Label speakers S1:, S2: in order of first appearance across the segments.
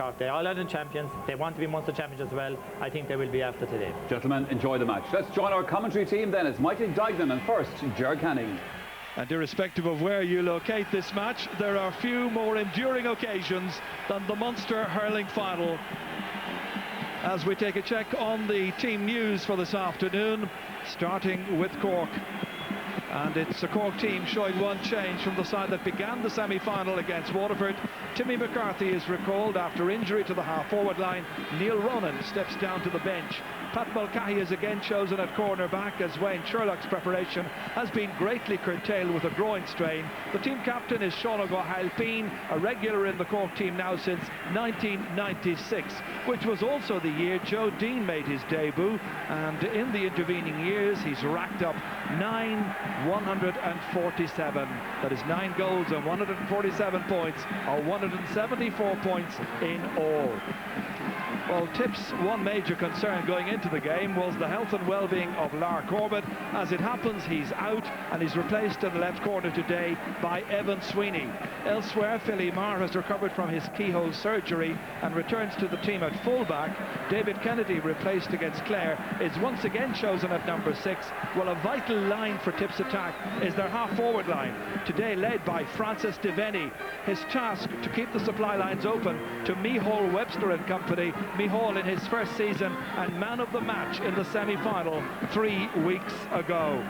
S1: Cork. They're All-Ireland champions. They want to be Munster champions as well. I think they will be after today.
S2: Gentlemen, enjoy the match. Let's join our commentary team then. It's Michael Dignan and first, Ger Canning.
S3: And irrespective of where you locate this match, there are few more enduring occasions than the Munster Hurling final. As we take a check on the team news for this afternoon, starting with Cork. And it's a Cork team showing one change from the side that began the semi-final against Waterford. Timmy McCarthy is recalled after injury to the half-forward line. Neil Ronan steps down to the bench. Pat Mulcahy is again chosen at corner-back as Wayne Sherlock's preparation has been greatly curtailed with a groin strain. The team captain is Sean O'Gauhail-Peen, a regular in the Cork team now since 1996, which was also the year Joe Dean made his debut, and in the intervening years he's racked up 147. That is 9 goals and 147 points, or 174 points in all. Well, Tip's one major concern going into the game was the health and well-being of Lar Corbett. As it happens, he's out and he's replaced in the left corner today by Evan Sweeney. Elsewhere, Philly Marr has recovered from his keyhole surgery and returns to the team at fullback. David Kennedy, replaced against Clare, is once again chosen at number 6. Well, a vital line for Tip's attack is their half-forward line, today led by Francis Devaney. His task to keep the supply lines open to Micheál Webster and company. Micheál in his first season and man of the match in the semi-final 3 weeks ago.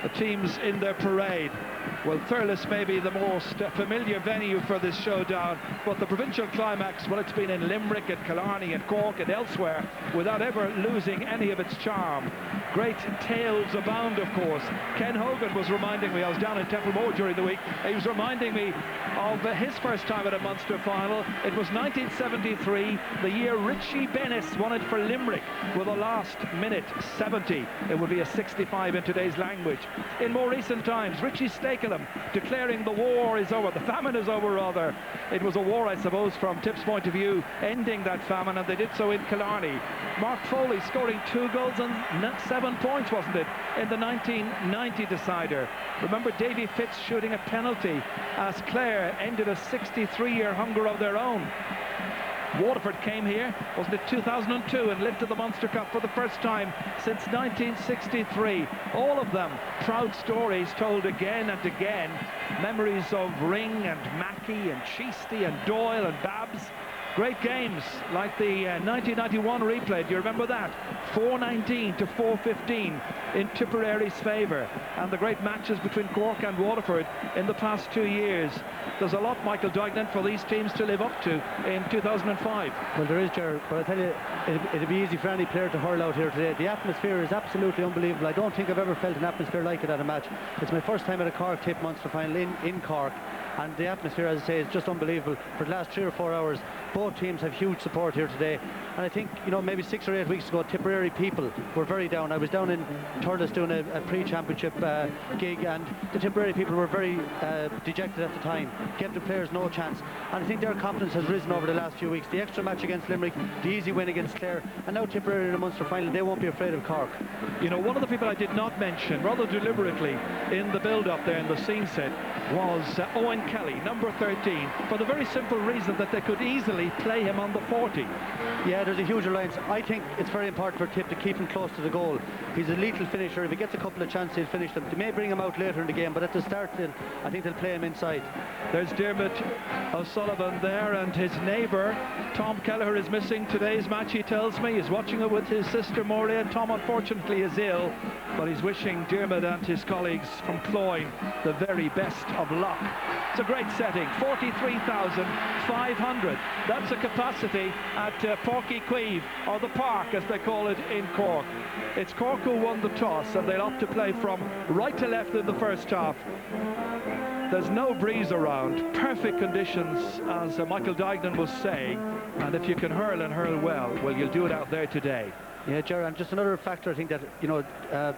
S3: The teams in their parade. Well, Thurles may be the most familiar venue for this showdown, but the provincial climax, well, it's been in Limerick and Killarney and Cork and elsewhere without ever losing any of its charm. Great tales abound, of course. Ken Hogan was reminding me, I was down in Templemore during the week, he was reminding me of his first time at a Munster final. It was 1973, the year Richie Bennis won it for Limerick with a last minute 70. It would be a 65 in today's language. In more recent times, Richie Stakelum declaring the war is over, the famine is over rather. It was a war, I suppose, from Tip's point of view, ending that famine, and they did so in Killarney. Mark Foley scoring 2 goals and 7 points, wasn't it, in the 1990 decider. Remember Davy Fitz shooting a penalty as Clare ended a 63-year hunger of their own. Waterford came here, wasn't it, 2002, and lifted the Munster Cup for the first time since 1963. All of them proud stories told again and again. Memories of Ring and Mackey and Cheesty and Doyle and Babs. Great games like the 1991 replay, do you remember that? 4-19 to 4-15 in Tipperary's favour, and the great matches between Cork and Waterford in the past 2 years. There's a lot, Michael Dignan, for these teams to live up to in 2005.
S4: Well, there is, Ger, but I tell you, it'd be easy for any player to hurl out here today. The atmosphere is absolutely unbelievable. I don't think I've ever felt an atmosphere like it at a match. It's my first time at a Cork Tip Munster final in Cork, and the atmosphere, as I say, is just unbelievable. For the last 3 or 4 hours, both teams have huge support here today, and I think, you know, maybe 6 or 8 weeks ago, Tipperary people were very down. I was down in Thurles doing a pre-championship gig, and the Tipperary people were very dejected at the time, gave the players no chance, and I think their confidence has risen over the last few weeks. The extra match against Limerick, the easy win against Clare, and now Tipperary in the Munster final. They won't be afraid of Cork.
S3: You know, one of the people I did not mention, rather deliberately, in the build-up there in the scene set, was Owen Kelly, number 13, for the very simple reason that they could easily play him on the 40.
S4: Yeah, there's a huge reliance. I think it's very important for Tip to keep him close to the goal. He's a lethal finisher. If he gets a couple of chances, he'll finish them. They may bring him out later in the game, but at the start, I think they'll play him inside.
S3: There's Dermot O'Sullivan there, and his neighbour, Tom Kelleher, is missing today's match, he tells me. He's watching it with his sister Maureen. Tom, unfortunately, is ill, but he's wishing Dermot and his colleagues from Cloyne the very best of luck. It's a great setting, 43,500. That's a capacity at Porky Queeve, or the Park as they call it in Cork. It's Cork who won the toss, and they'll opt to play from right to left in the first half. There's no breeze around, perfect conditions, as Michael Dignan was saying, and if you can hurl and hurl well, you'll do it out there today.
S4: Yeah, Gerard, and just another factor, I think that, you know,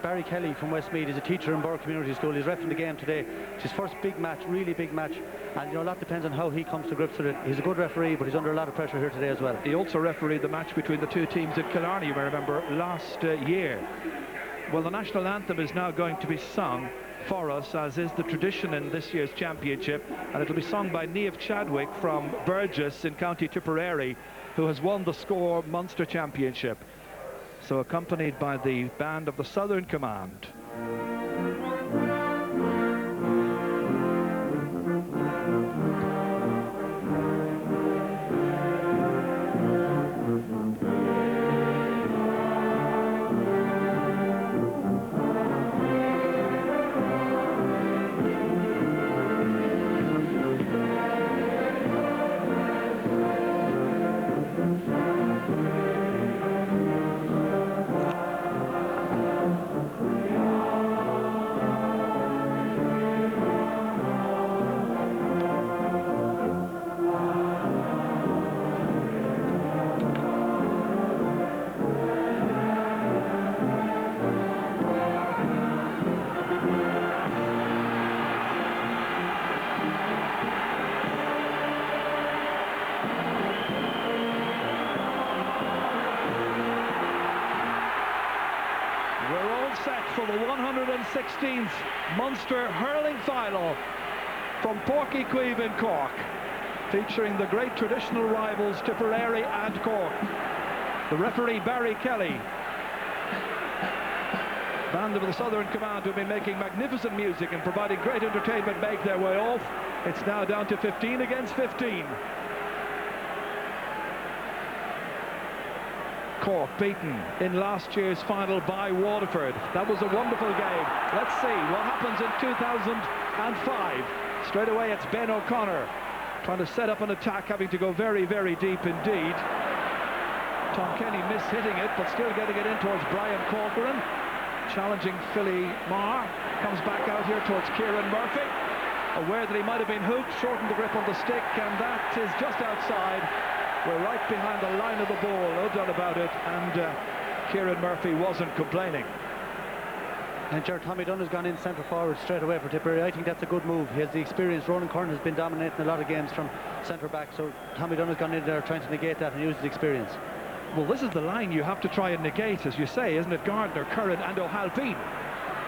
S4: Barry Kelly from Westmeath is a teacher in Burr Community School. He's reffing the game today. It's his first big match, really big match, and, you know, a lot depends on how he comes to grips with it. He's a good referee, but he's under a lot of pressure here today as well.
S3: He also refereed the match between the two teams at Killarney, you may remember, last year. Well, the national anthem is now going to be sung for us, as is the tradition in this year's championship, and it'll be sung by Niamh Chadwick from Burgess in County Tipperary, who has won the Score Munster Championship. So accompanied by the band of the Southern Command. For the 116th Munster Hurling Final from Páirc Uí Chaoimh in Cork, featuring the great traditional rivals Tipperary and Cork. The referee Barry Kelly, band of the Southern Command, who've been making magnificent music and providing great entertainment, make their way off. It's now down to 15 against 15. Cork beaten in last year's final by Waterford. That was a wonderful game. Let's see what happens in 2005. Straight away it's Ben O'Connor trying to set up an attack, having to go very, very deep indeed. Tom Kenny mishitting it, but still getting it in towards Brian Corcoran. Challenging Philly Marr. Comes back out here towards Kieran Murphy. Aware that he might have been hooked, shortened the grip on the stick, and that is just outside. We're right behind the line of the ball, no doubt about it, and Kieran Murphy wasn't complaining.
S4: And Tommy Dunn has gone in centre forward straight away for Tipperary. I think that's a good move. He has the experience. Ronan Curran has been dominating a lot of games from centre back, so Tommy Dunn has gone in there trying to negate that and use his experience.
S3: Well, this is the line you have to try and negate, as you say, isn't it? Gardner, Curran and O'Halpine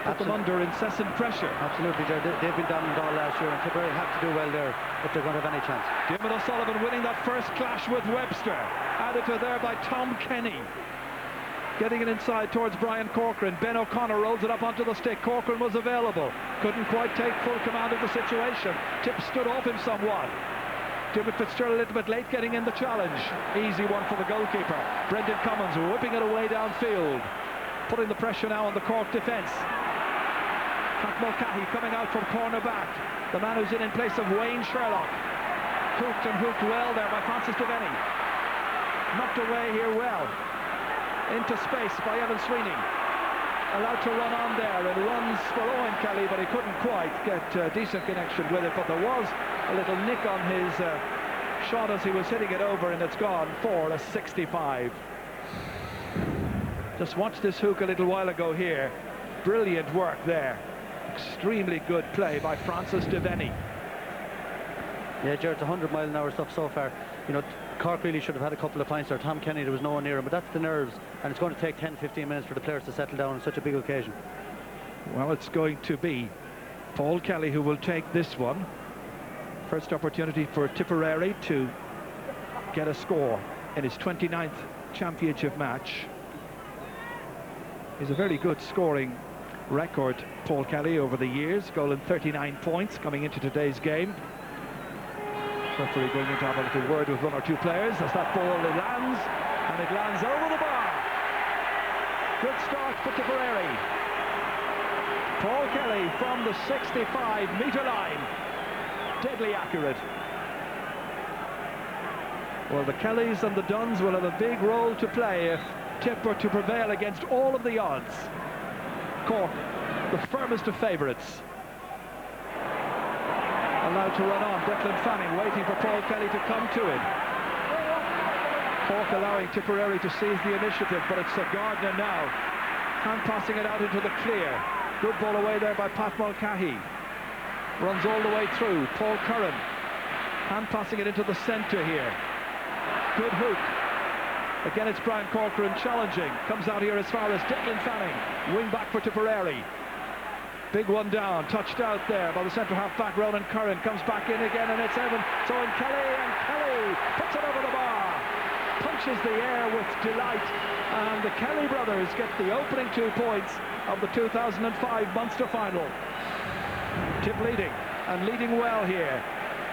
S3: put them under incessant pressure.
S4: Absolutely, they've been dominant all last year, and Tipperary have to do well there if they're going to have any chance.
S3: Diarmuid O'Sullivan winning that first clash with Webster. Added to there by Tom Kenny. Getting it inside towards Brian Corcoran. Ben O'Connor rolls it up onto the stick. Corcoran was available. Couldn't quite take full command of the situation. Tip stood off him somewhat. Diarmuid Fitzgerald a little bit late getting in the challenge. Easy one for the goalkeeper. Brendan Cummins whipping it away downfield. Putting the pressure now on the Cork defence. Pat Mulcahy coming out from corner back. The man who's in place of Wayne Sherlock. Hooked and hooked well there by Francis Devaney. Knocked away here well. Into space by Evan Sweeney. Allowed to run on there, and runs for Owen Kelly, but he couldn't quite get a decent connection with it. But there was a little nick on his shot as he was hitting it over, and it's gone for a 65. Just watched this hook a little while ago here. Brilliant work there. Extremely good play by Francis Devaney.
S4: Yeah, Jared, it's 100-mile-an-hour stuff so far. You know, Cork really should have had a couple of points there. Tom Kenny, there was no one near him, but that's the nerves, and it's going to take 10-15 minutes for the players to settle down on such a big occasion.
S3: Well, it's going to be Paul Kelly who will take this one. First opportunity for Tipperary to get a score in his 29th championship match. He's a very good scoring record, Paul Kelly, over the years. Goal in 39 points coming into today's game. Referee going in to have a little word with one or two players as that ball lands, and it lands over the bar. Good start for Tipperary. Paul Kelly from the 65-metre line. Deadly accurate. Well, the Kellys and the Dunns will have a big role to play if Tip are to prevail against all of the odds. Cork, the firmest of favourites. Allowed to run on. Declan Fanning waiting for Paul Kelly to come to him. Cork allowing Tipperary to seize the initiative, but it's Gardner now. Hand passing it out into the clear. Good ball away there by Pat Mulcahy. Runs all the way through. Paul Curran. Hand passing it into the centre here. Good hook. Again, it's Brian Corcoran challenging. Comes out here as far as Declan Fanning. Wing back for Tipperary. Big one down, touched out there by the centre half back. Ronan Curran comes back in again, and it's Evan. So in Kelly, and Kelly puts it over the bar, punches the air with delight, and the Kelly brothers get the opening 2 points of the 2005 Munster final. Tip leading, and leading well here.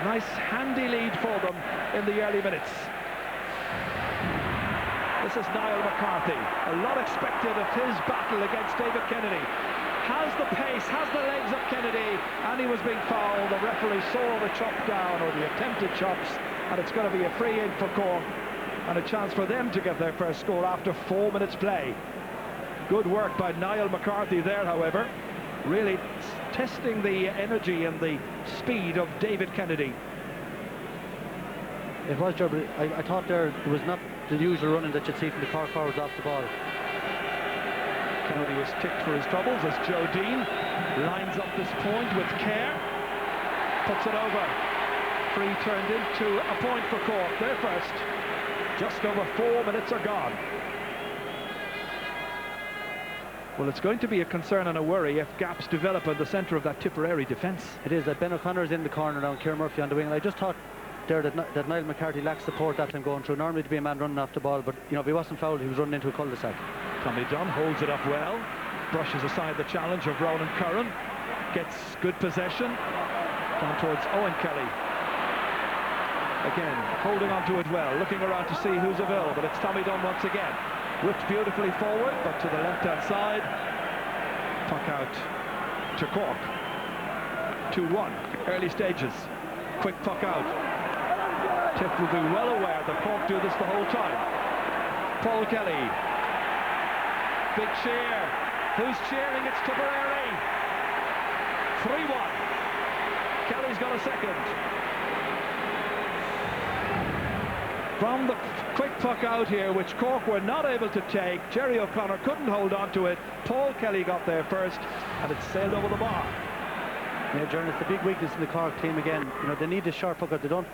S3: Nice handy lead for them in the early minutes. This is Niall McCarthy. A lot expected of his battle against David Kennedy. Has the pace, has the legs of Kennedy, and he was being fouled. The referee saw the chop down, or the attempted chops, and it's going to be a free in for Cork, and a chance for them to get their first score after 4 minutes play. Good work by Niall McCarthy there, however, really testing the energy and the speed of David Kennedy.
S4: It was, Joe, but I thought there was not the usual running that you'd see from the Cork forwards off the ball.
S3: Kennedy was ticked for his troubles as Joe Dean lines up this point with care, puts it over. Free turned into a point for Cork. Their first. Just over 4 minutes are gone. Well, it's going to be a concern and a worry if gaps develop in the centre of that Tipperary defence.
S4: It is that Ben O'Connor's in the corner now and Kieran Murphy on the wing. And I just thought there that Niall McCarthy lacks support that time going through. Normally to be a man running off the ball, but you know, if he wasn't fouled, he was running into a cul-de-sac.
S3: Tommy Dunn holds it up well, brushes aside the challenge of Ronan Curran, gets good possession down towards Owen Kelly. Again, holding on to it well, looking around to see who's available, but it's Tommy Dunn once again. Whipped beautifully forward, but to the left-hand side. Puck out to Cork. 2-1, early stages. Quick puck out. Tiff will be well aware that Cork do this the whole time. Paul Kelly. Big cheer. Who's cheering? It's Tipperary. 3-1. Kelly's got a second. From the quick puck out here, which Cork were not able to take, Jerry O'Connor couldn't hold on to it. Paul Kelly got there first, and it sailed over the bar.
S4: Yeah, Jordan, it's the big weakness in the Cork team again. You know, they need a sharp hooker. They don't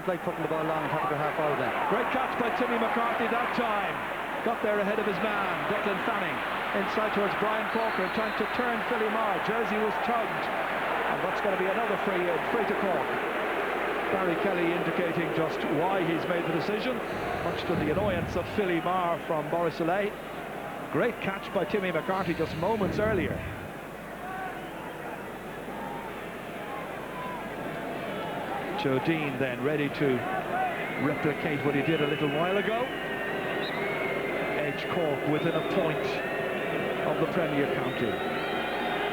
S4: like putting the ball long on top of their half forward then.
S3: Great catch by Timmy McCarthy that time. Got there ahead of his man, Declan Fanning. Inside towards Brian Corcoran, trying to turn Philly Marr. Jersey was tugged. And that's going to be another free to Cork. Barry Kelly indicating just why he's made the decision, much to the annoyance of Philly Marr from Borrisoleigh. Great catch by Timmy McCarthy just moments earlier. Joe Dean then ready to replicate what he did a little while ago. Edge Cork within a point of the Premier County.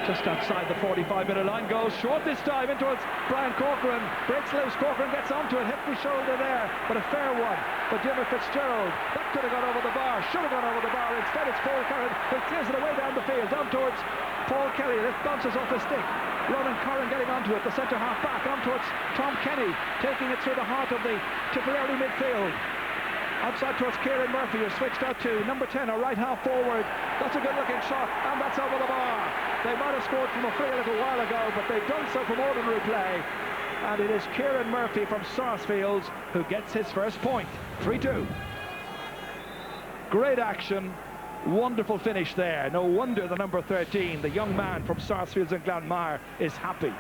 S3: Just outside the 45-minute line, goes short this time in towards Brian Corcoran, breaks loose, Corcoran gets onto it, hit the shoulder there, but a fair one. But Jimmy Fitzgerald, that could have gone over the bar, should have gone over the bar, instead it's Paul Curran who clears it away down the field, down towards Paul Kelly, that bounces off his stick. Ronan Curran getting onto it, the centre half back, on towards Tom Kenny, taking it through the heart of the Tipperary midfield. Outside towards Kieran Murphy, who switched out to number 10, a right half forward. That's a good looking shot, and that's over the bar. They might have scored from a free a little while ago, but they've done so from ordinary play. And it is Kieran Murphy from Sarsfields who gets his first point. 3-2. Great action, wonderful finish there. No wonder the number 13, the young man from Sarsfields and Glanmire, is happy.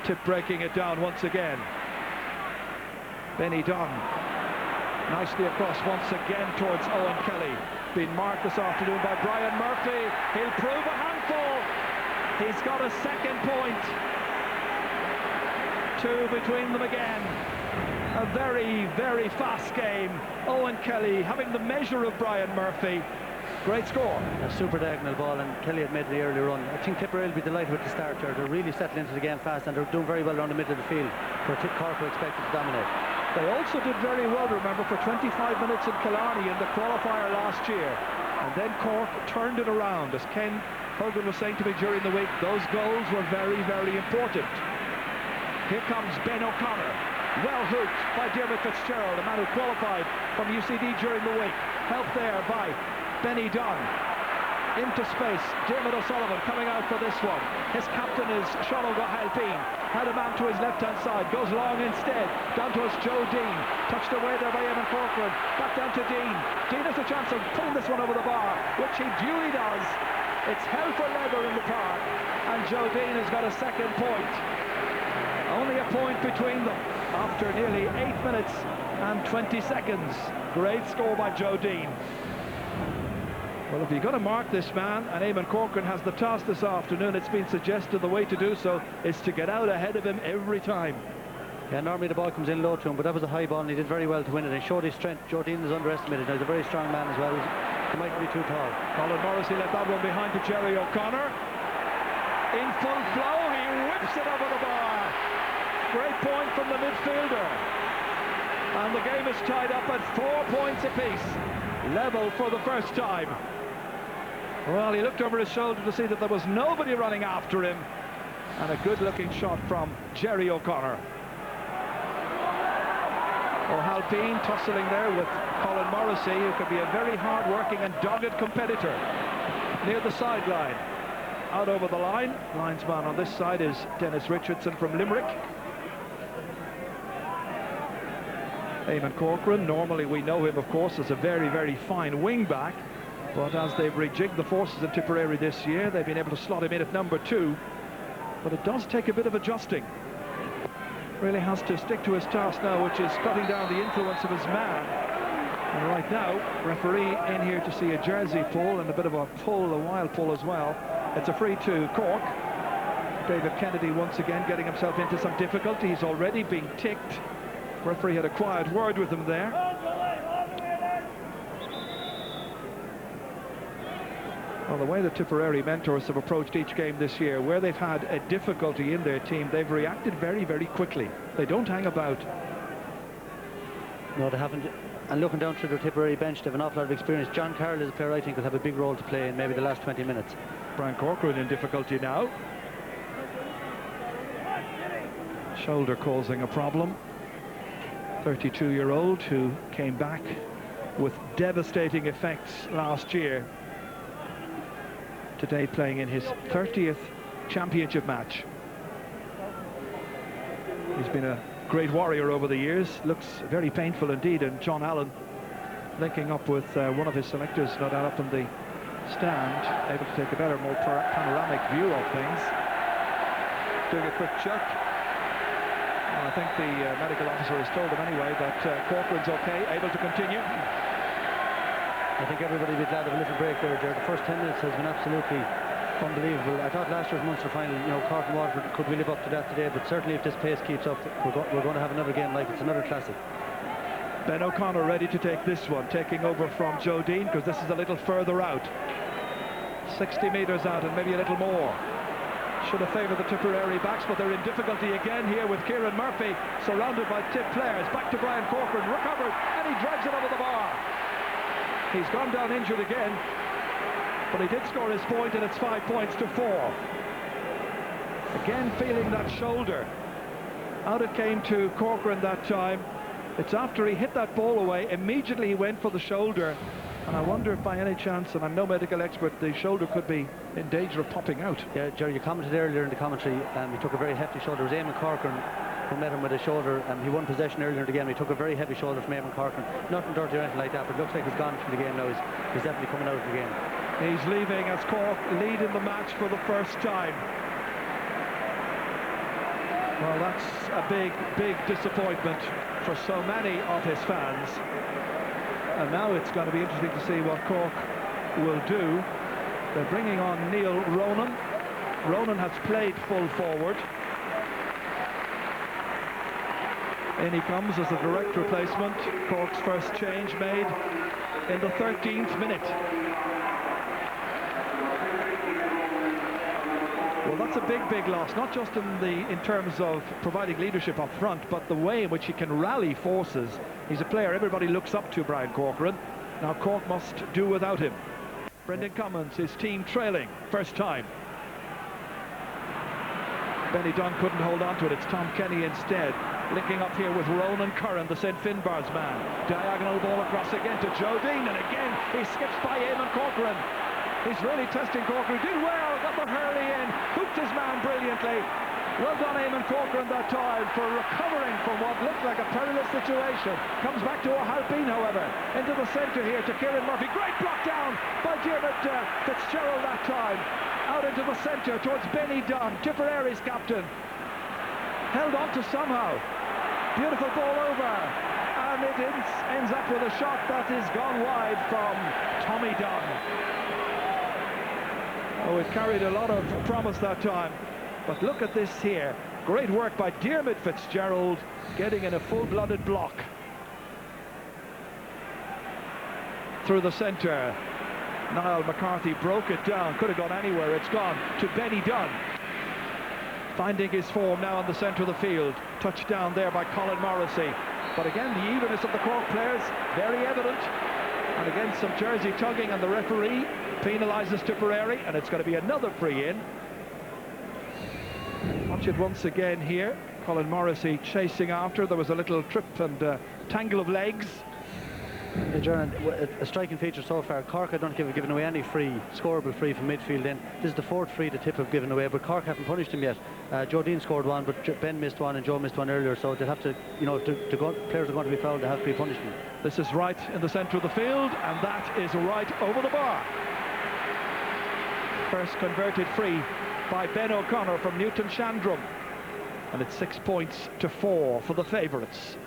S3: Tip breaking it down once again. Benny Dunn nicely across once again towards Owen Kelly. Been marked this afternoon by Brian Murphy. He'll prove a handful. He's got a second point. 2 between them again. A very, very fast game. Owen Kelly having the measure of Brian Murphy. Great score.
S4: A super diagonal ball, and Kelly had made the early run. I think Tipperary will be delighted with the start here. They're really settling into the game fast, and they're doing very well around the middle of the field, where Cork were expected to dominate.
S3: They also did very well, remember, for 25 minutes in Killarney in the qualifier last year. And then Cork turned it around. As Ken Hogan was saying to me during the week, those goals were very, very important. Here comes Ben O'Connor. Well hooked by Dermot Fitzgerald, a man who qualified from UCD during the week. Help there by Benny Dunn. Into space, Dermot O'Sullivan coming out for this one. His captain is Sean O'Halpine. Had a man to his left-hand side, goes long instead. Down towards Joe Dean. Touched away there by Eamon Corcoran. Back down to Dean. Dean has a chance of putting this one over the bar, which he duly does. It's hell for leather in the park, and Jodine has got a second point. Only a point between them after nearly 8 minutes and 20 seconds. Great score by Jodine. Well, if you're going to mark this man, and Eamon Corcoran has the task this afternoon, it's been suggested the way to do so is to get out ahead of him every time.
S4: Yeah, normally the ball comes in low to him, but that was a high ball and he did very well to win it. He showed his strength. Jodine is underestimated. Now, he's a very strong man as well. He might be too tall.
S3: Colin Morrissey let that one behind to Jerry O'Connor. In full flow, he whips it over the bar. Great point from the midfielder. And the game is tied up at 4 points apiece. Level for the first time. Well, he looked over his shoulder to see that there was nobody running after him. And a good-looking shot from Jerry O'Connor. O'Halpine tussling there with Colin Morrissey, who could be a very hard-working and dogged competitor. Near the sideline. Out over the line. Linesman on this side is Dennis Richardson from Limerick. Eamon Corcoran, normally we know him, of course, as a very, very fine wing-back. But as they've rejigged the forces in Tipperary this year, they've been able to slot him in at number 2. But it does take a bit of adjusting. Really has to stick to his task now, which is cutting down the influence of his man. And right now, referee in here to see a jersey pull and a bit of a pull, a wild pull as well. It's a free to Cork. David Kennedy once again getting himself into some difficulty. He's already been ticked. Referee had a quiet word with him there. Well, the way the Tipperary mentors have approached each game this year, where they've had a difficulty in their team, they've reacted very, very quickly. They don't hang about.
S4: No, they haven't. And looking down through their Tipperary bench, they have an awful lot of experience. John Carroll is a player I think will have a big role to play in maybe the last 20 minutes.
S3: Brian Corcoran in difficulty now. Shoulder causing a problem. 32-year-old who came back with devastating effects last year. Today playing in his 30th championship match. He's been a great warrior over the years. Looks very painful indeed, and John Allen linking up with one of his selectors, no doubt up in the stand, able to take a better, more panoramic view of things. Doing a quick check. I think the medical officer has told him anyway that Corcoran's okay, able to continue.
S4: I think everybody will be glad of a little break there, Jared. The first 10 minutes has been absolutely unbelievable. I thought last year's Munster final, you know, Cork and Waterford, could we live up to that today? But certainly if this pace keeps up, we're going to have another game like it's another classic.
S3: Ben O'Connor ready to take this one, taking over from Jodine, because this is a little further out. 60 metres out and maybe a little more. Should have favoured the Tipperary backs, but they're in difficulty again here with Kieran Murphy, surrounded by tip players. Back to Brian Corcoran, recovered, and he drags it over the bar. He's gone down injured again, but he did score his point, and it's 5 points to 4. Again feeling that shoulder. Out it came to Corcoran that time. It's after he hit that ball away, immediately he went for the shoulder. And I wonder if by any chance, and I'm no medical expert, the shoulder could be in danger of popping out.
S4: Yeah, Jerry, you commented earlier in the commentary, he took a very hefty shoulder. It was Eamon Corcoran who met him with a shoulder. He won possession earlier in the game. He took a very heavy shoulder from Eamon Corcoran. Nothing dirty or anything like that, but it looks like he's gone from the game now. He's definitely coming out of the game.
S3: He's leaving as Cork lead in the match for the first time. Well, that's a big, big disappointment for so many of his fans. And now it's going to be interesting to see what Cork will do. They're bringing on Neil Ronan. Ronan has played full forward. In he comes as a direct replacement. Cork's first change made in the 13th minute. Well, that's a big, big loss, not just in terms of providing leadership up front, but the way in which he can rally forces. He's a player everybody looks up to, Brian Corcoran. Now Cork must do without him. Brendan Cummins, his team trailing, first time. Benny Dunn couldn't hold on to it. It's Tom Kenny instead. Linking up here with Ronan Curran, the St. Finbar's man. Diagonal ball across again to Jodine, and again he skips by Eamon Corcoran. He's really testing Corcoran. Did well, got the hurley in, hooked his man brilliantly. Well done, Eamon Corcoran that time for recovering from what looked like a perilous situation. Comes back to O'Halpine, however, into the centre here to Kieran Murphy. Great block down by Diarmuid Fitzgerald that time. Out into the centre towards Benny Dunn, Tipperary's captain. Held on to somehow. Beautiful ball over. And it ends up with a shot that is gone wide from Tommy Dunn. Oh, it carried a lot of promise that time. But look at this here. Great work by Diarmuid Fitzgerald, getting in a full-blooded block. Through the centre. Niall McCarthy broke it down. Could have gone anywhere. It's gone to Benny Dunn. Finding his form now in the centre of the field. Touchdown there by Colin Morrissey. But again, the evenness of the Cork players, very evident. And again, some jersey tugging, and the referee penalises Tipperary, and it's going to be another free in. Watch it once again here. Colin Morrissey chasing after. There was a little trip and tangle of legs.
S4: A striking feature so far. Cork, I don't think have given away any scoreable free from midfield in. This is the fourth free the Tip have given away, but Cork haven't punished him yet. Joe Dean scored one, but Ben missed one and Joe missed one earlier, so they'll have to, if players are going to be fouled, they have to be punished.
S3: This is right in the centre of the field, and that is right over the bar. First converted free by Ben O'Connor from Newton Shandrum, and it's 6 points to 4 for the favourites.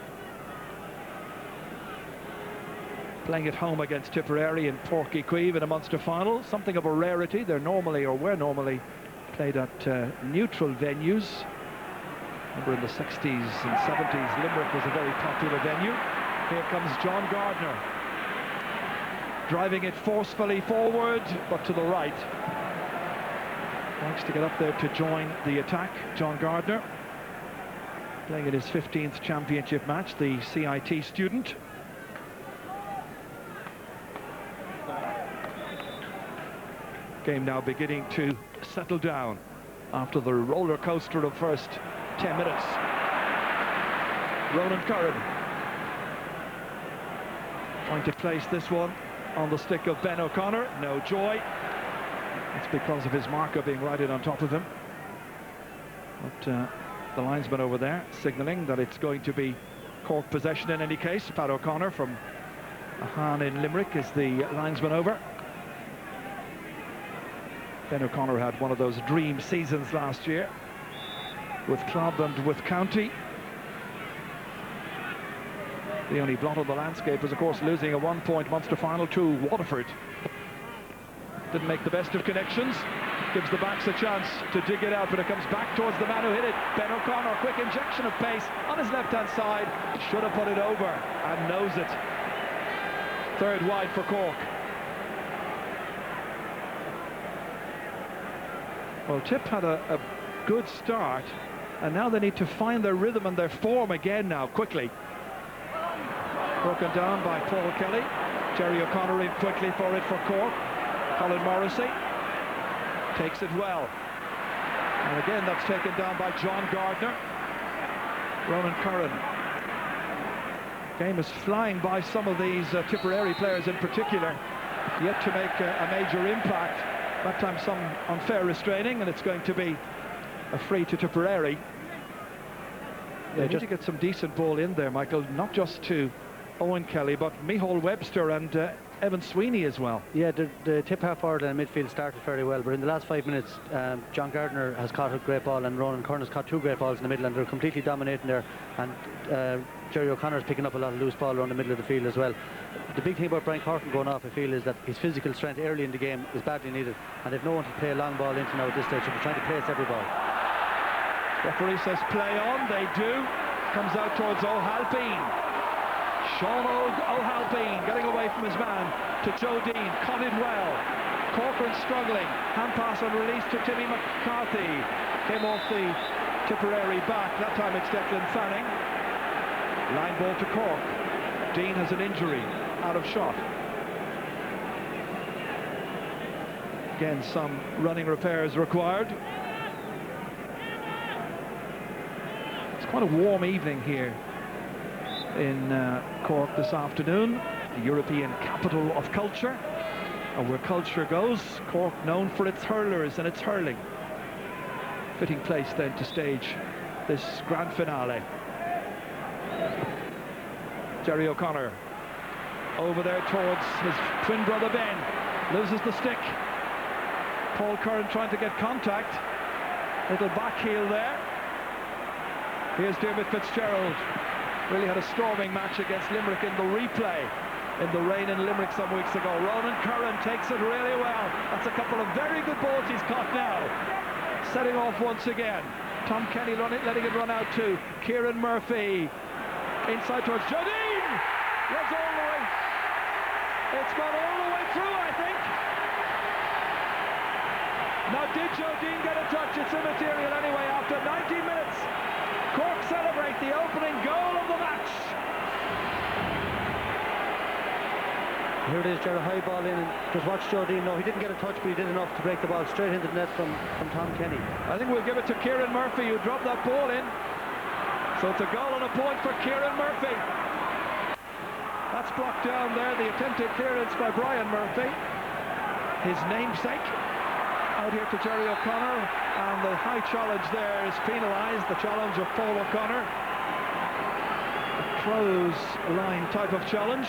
S3: Playing at home against Tipperary in Páirc Uí Chaoimh in a Munster final, something of a rarity. Were normally played at neutral venues. Remember in the 60s and 70s, Limerick was a very popular venue. Here comes John Gardner, driving it forcefully forward, but to the right. Likes to get up there to join the attack. John Gardner, playing in his 15th championship match, the CIT student. Game now beginning to settle down after the roller coaster of first 10 minutes. Ronan Curran trying to place this one on the stick of Ben O'Connor. No joy. It's because of his marker being right in on top of him. But the linesman over there signalling that it's going to be Cork possession in any case. Pat O'Connor from Ahan in Limerick is the linesman over. Ben O'Connor had one of those dream seasons last year with club and with county. The only blot on the landscape was, of course, losing a 1-point Munster final to Waterford. Didn't make the best of connections. Gives the backs a chance to dig it out, but it comes back towards the man who hit it. Ben O'Connor, quick injection of pace on his left-hand side. Should have put it over and knows it. Third wide for Cork. Well, Tip had a good start, and now they need to find their rhythm and their form again now, quickly. Broken down by Paul Kelly. Jerry O'Connor in quickly for it for Cork. Colin Morrissey takes it well. And again, that's taken down by John Gardner. Ronan Curran. Game is flying by some of these Tipperary players in particular, yet to make a major impact. That time some unfair restraining, and it's going to be a free to Tipperary. They need to get some decent ball in there, Michael, not just to Owen Kelly, but Micheál Webster and Evan Sweeney as well. Yeah, the Tip half forward and midfield started very well, but in the last 5 minutes, John Gardner has caught a great ball and Ronan Curran has caught 2 great balls in the middle, and they're completely dominating there. And Jerry O'Connor is picking up a lot of loose ball around the middle of the field as well. The big thing about Brian Corcoran going off, I feel, is that his physical strength early in the game is badly needed, and they've no one to play a long ball into now at this stage, so they're trying to place every ball. Referee says play on, they do. Comes out towards O'Halpine. Sean O'Halpine getting away from his man to Joe Dean, caught it well. Corcoran struggling, hand pass and release to Timmy McCarthy. Came off the Tipperary back, that time it's Declan Fanning. Line ball to Cork. Dean has an injury, out of shot. Again, some running repairs required. It's quite a warm evening here in Cork this afternoon, the European capital of culture. And where culture goes, Cork known for its hurlers and its hurling. fitting place then to stage this grand finale. Jerry O'Connor over there towards his twin brother Ben, loses the stick. Paul Curran trying to get contact, little back heel there. Here's Dermot Fitzgerald, really had a storming match against Limerick in the replay in the rain in Limerick some weeks ago. Ronan Curran takes it really well. That's a couple of very good balls he's caught now. Setting off once again. Tom Kenny letting it run out to Kieran Murphy. Inside towards Jodine. Yes, all the way. It's gone all the way through, I think. Now, did Jodine get a touch? It's immaterial anyway. After 90 minutes, Cork celebrate the opening goal of the match.
S4: Here it is, Jared, high ball in, and just watch Jodine. No, he didn't get a touch, but he did enough to break the ball straight into the net from Tom Kenny.
S3: I think we'll give it to Kieran Murphy, who dropped that ball in. So it's a goal and a point for Kieran Murphy. That's blocked down there, the attempted clearance by Brian Murphy, his namesake. Out here to Jerry O'Connor, and the high challenge there is penalised, the challenge of Paul O'Connor. A close line type of challenge.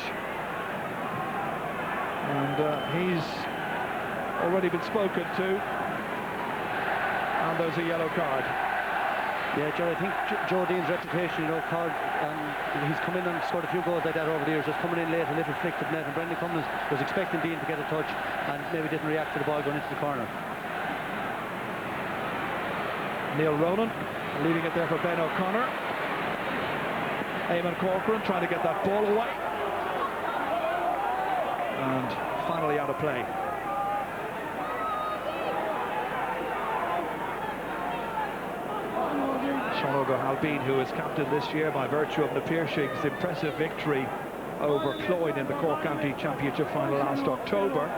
S3: And he's already been spoken to. And there's a yellow card.
S4: Yeah, Jerry, I think Jodine's reputation, card, and he's come in and scored a few goals like that over the years, just coming in late, a little flick to the net, and Brendan Cummins was expecting Dean to get a touch and maybe didn't react to the ball going into the corner.
S3: Neil Ronan leaving it there for Ben O'Connor. Eamon Corcoran trying to get that ball away. And finally out of play. Sean O'Halbeen, who is captain this year by virtue of Na Piarsaig's impressive victory over Cloyne in the Cork County Championship final last October.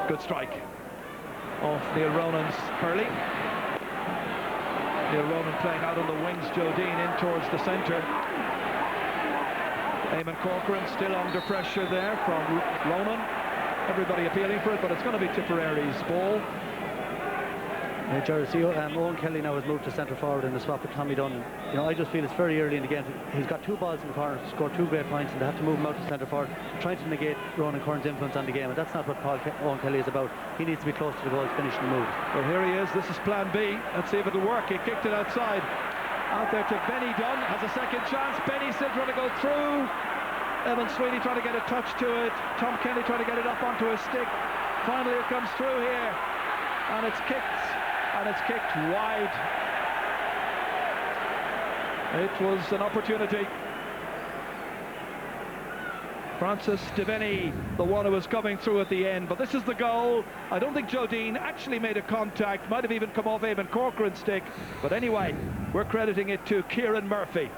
S3: Good strike off Neil Ronan's hurling. Neil Ronan playing out on the wings, Jodine in towards the centre. Eamon Corcoran still under pressure there from Ronan. Everybody appealing for it, but it's going to be Tipperary's ball.
S4: Yeah, Jared, see, Owen Kelly now has moved to centre forward in the swap with Tommy Dunn. I just feel it's very early in the game. He's got two balls in the corner, scored two great points, and they have to move him out to centre forward, trying to negate Ronan Curran's influence on the game, and that's not what Owen Kelly is about. He needs to be close to the goal, finishing the move.
S3: Well, here he is. This is plan B. Let's see if it'll work. He kicked it outside. Out there to Benny Dunn, has a second chance. Benny still trying to go through. Evan Sweeney trying to get a touch to it. Tom Kenny trying to get it up onto a stick. Finally it comes through here, and it's kicked. And it's kicked wide. It was an opportunity. Francis Devenny, the one who was coming through at the end, but this is the goal. I don't think Jodine actually made a contact, might have even come off Eamon Corcoran's stick, but anyway, we're crediting it to Kieran Murphy.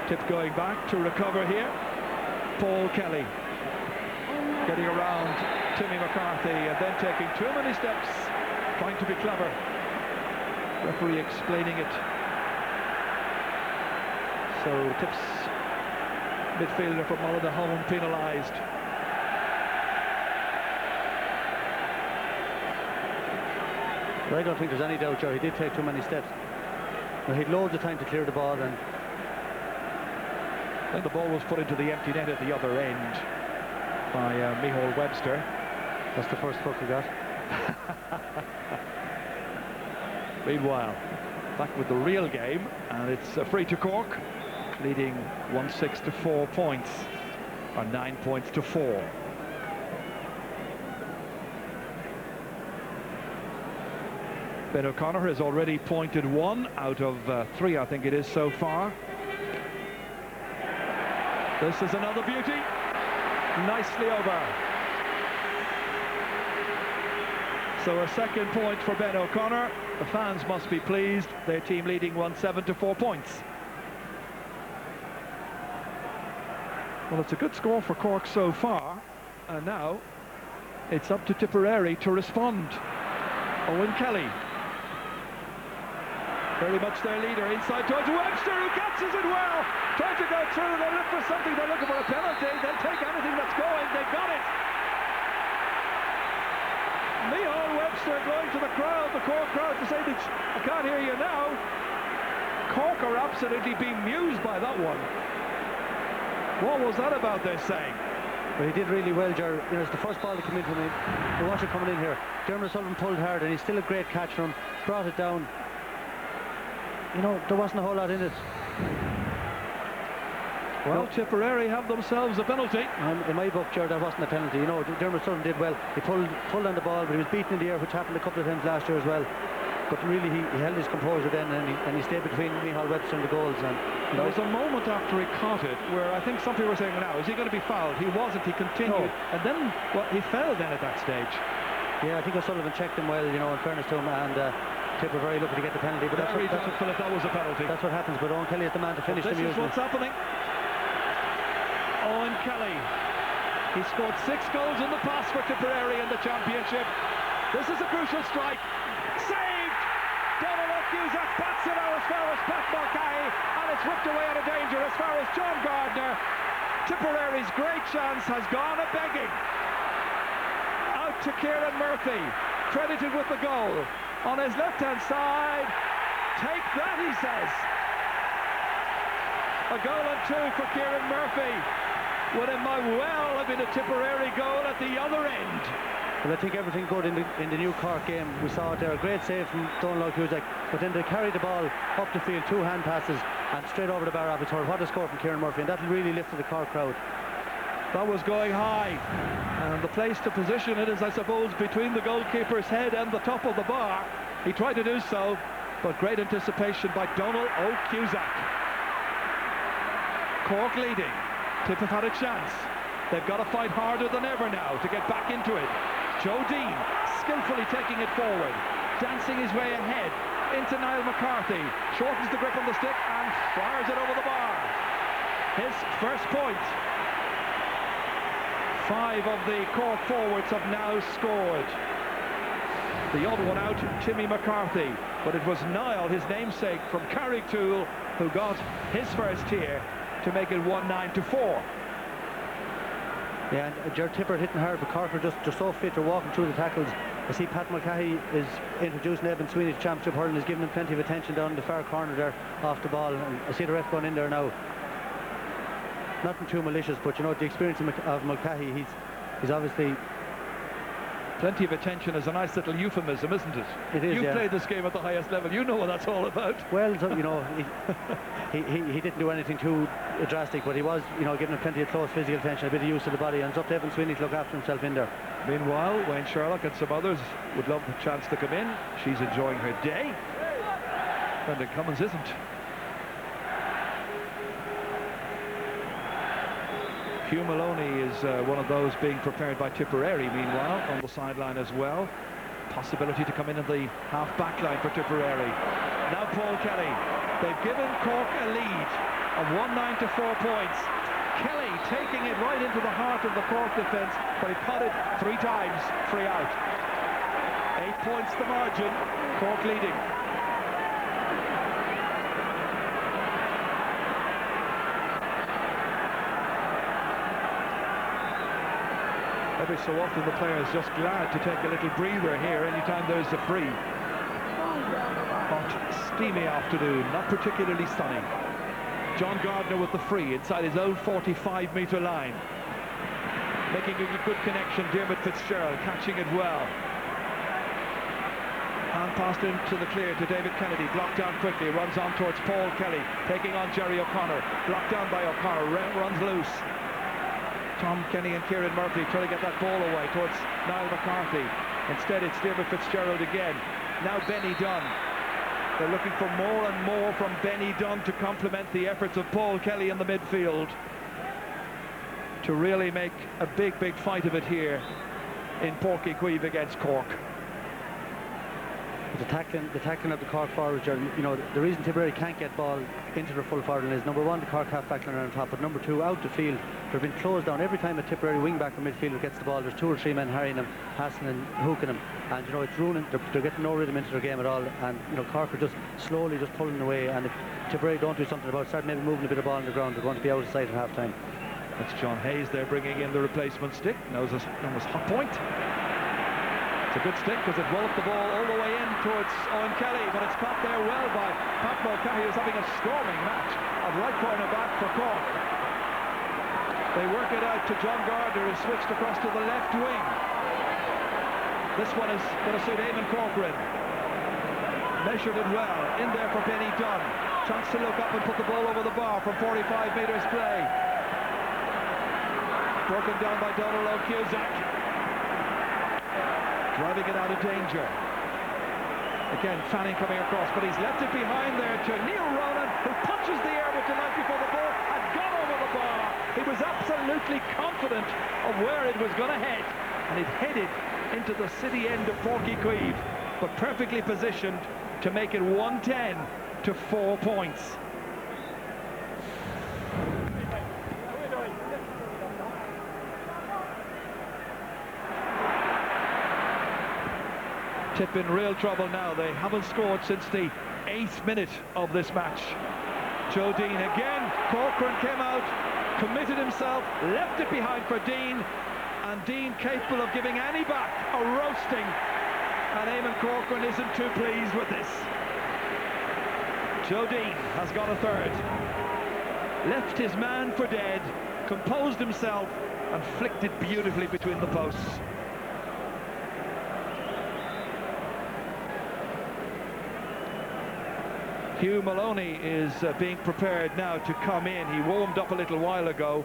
S3: Tip going back to recover here. Paul Kelly getting around Timmy McCarthy and then taking too many steps, trying to be clever. Referee explaining it. So Tip's midfielder from Mullinahone penalised.
S4: But I don't think there's any doubt, Joe, he did take too many steps. He had loads of time to clear the ball, and
S3: then the ball was put into the empty net at the other end by Micheál Webster.
S4: That's the first hook he got.
S3: Meanwhile, back with the real game, and it's free to Cork, leading 1-6 to 4 points, or 9 points to 4. Ben O'Connor has already pointed 1 out of 3, I think it is so far. This is another beauty. Nicely over. So a second point for Ben O'Connor. The fans must be pleased. Their team leading 1-7 to 4 points. Well, it's a good score for Cork so far, and now it's up to Tipperary to respond. Owen Kelly. Very much their leader, inside towards Webster, who catches it well. Trying to go through, they look for something, they're looking for a penalty. They'll take anything that's going, they got it. Micheál Webster going to the crowd, the Cork crowd, to say that I can't hear you now. Cork are absolutely bemused by that one. What was that about, they're saying?
S4: Well, he did really well, Ger. You know, it's the first ball to come in from him. You watch it coming in here. Dermot Sullivan pulled hard, and he's still a great catch from him. Brought it down. You know, there wasn't a whole lot in it.
S3: Well, no. Tipperary have themselves a penalty.
S4: In my book, Ger, that wasn't a penalty. You know, Dermot Sullivan did well. He pulled on the ball, but he was beaten in the air, which happened a couple of times last year as well. But really, he held his composure then, and he stayed between Micheál Webster and the goals. And
S3: there was a moment after he caught it where I think some people were saying, now, is he going to be fouled? He wasn't, he continued. No. And then, well, he fell then at that stage.
S4: Yeah, I think O'Sullivan checked him well, you know, in fairness to him, and Tipper very lucky to get the penalty. But
S3: that's what that was a penalty.
S4: That's what happens, but Owen Kelly is the man to finish the
S3: music. This is what's happening. Owen Kelly. He scored 6 goals in the past for Tipperary in the championship. This is a crucial strike. Saved! Donald Cusack bats it out as far as Pat Mulcahy, and it's whipped away out of danger as far as John Gardner. Tipperary's great chance has gone a-begging. Out to Kieran Murphy, credited with the goal. On his left-hand side, take that, he says. A goal and 2 for Kieran Murphy. Would it might well have been a Tipperary goal at the other end.
S4: Well, I think everything good in the new Cork game. We saw it there, a great save from Donald Cusack, but then they carried the ball up the field, 2 hand passes, and straight over the bar off his head. What a score from Kieran Murphy, and that really lifted the Cork crowd.
S3: That was going high, and the place to position it is, I suppose, between the goalkeeper's head and the top of the bar. He tried to do so, but great anticipation by Donald Cusack. Cork leading. Tip have had a chance. They've got to fight harder than ever now to get back into it. Joe Dean skillfully taking it forward, dancing his way ahead into Niall McCarthy, shortens the grip on the stick and fires it over the bar. His first point. 5 of the Cork forwards have now scored. The odd one out, Timmy McCarthy, but it was Niall, his namesake from Carricktool, who got his first here to make it 1-9-4.
S4: Yeah, and Ger Tipper hitting hard, but Cork are just so fit, they're walking through the tackles. I see Pat Mulcahy is introducing Evan Sweeney to Championship Hurling, is giving him plenty of attention down in the far corner there off the ball, and I see the ref going in there now. Nothing too malicious, but you know, the experience of Mulcahy, he's obviously...
S3: Plenty of attention is a nice little euphemism, isn't it?
S4: It is,
S3: You've played this game at the highest level, you know what that's all about.
S4: Well, so, you know, he didn't do anything too drastic, but he was, you know, giving him plenty of close physical attention, a bit of use of the body, and it's up to Evan Sweeney to look after himself in there.
S3: Meanwhile, Wayne Sherlock and some others would love the chance to come in. She's enjoying her day. Brendan Cummins isn't. Hugh Maloney is one of those being prepared by Tipperary, meanwhile, on the sideline as well. Possibility to come in at the half-back line for Tipperary. Now Paul Kelly. They've given Cork a lead of 1-9-4 points. Kelly taking it right into the heart of the Cork defence, but he caught it 3 times, free out. 8 points the margin, Cork leading. Every so often the players just glad to take a little breather here anytime there's a free. Hot, steamy afternoon, not particularly sunny. John Gardner with the free inside his own 45-metre line. Making a good connection, Dermot Fitzgerald catching it well. And passed into the clear to David Kennedy, blocked down quickly, runs on towards Paul Kelly, taking on Jerry O'Connor, blocked down by O'Connor, runs loose. Tom Kenny and Kieran Murphy trying to get that ball away towards Niall McCarthy. Instead it's Dermot Fitzgerald again. Now Benny Dunn. They're looking for more and more from Benny Dunn to complement the efforts of Paul Kelly in the midfield, to really make a big fight of it here in Porky Queeve against Cork.
S4: The tackling of the Cork forwards, you know, the reason Tipperary can't get ball into their full forward line is number one, the Cork half-back line are on top, but number two, out the field, they've been closed down. Every time a Tipperary wing-back or midfielder gets the ball, there's 2 or 3 men harrying them, passing and hooking them, and you know, it's ruining. They're getting no rhythm into their game at all, and you know, Cork are just slowly just pulling away, and if Tipperary don't do something about it, start maybe moving a bit of ball on the ground, they're going to be out of sight at half-time.
S3: That's John Hayes there bringing in the replacement stick. Knows his hot point. It's a good stick because it walloped the ball all the way in towards Owen Kelly, but it's caught there well by Pat Mulcahy, who's having a storming match at right corner back for Cork. They work it out to John Gardner, who's switched across to the left wing. This one is going to suit Eamon Corcoran. Measured it well, in there for Benny Dunn. Chance to look up and put the ball over the bar from 45 metres play. Broken down by Donald O'Cusack. Driving it out of danger. Again, Fanning coming across, but he's left it behind there to Neil Ronan, who punches the air with delight before the ball had gone over the bar. He was absolutely confident of where it was going to head, and it headed into the city end of Forky Queeve, but perfectly positioned to make it 110 to 4 points. Tip in real trouble now. They haven't scored since the 8th minute of this match. Joe Dean again. Corcoran came out, committed himself, left it behind for Dean, and Dean capable of giving any back a roasting, and Eamon Corcoran isn't too pleased with this. Joe Dean has got a third. Left his man for dead, composed himself, and flicked it beautifully between the posts. Hugh Maloney is being prepared now to come in. He warmed up a little while ago,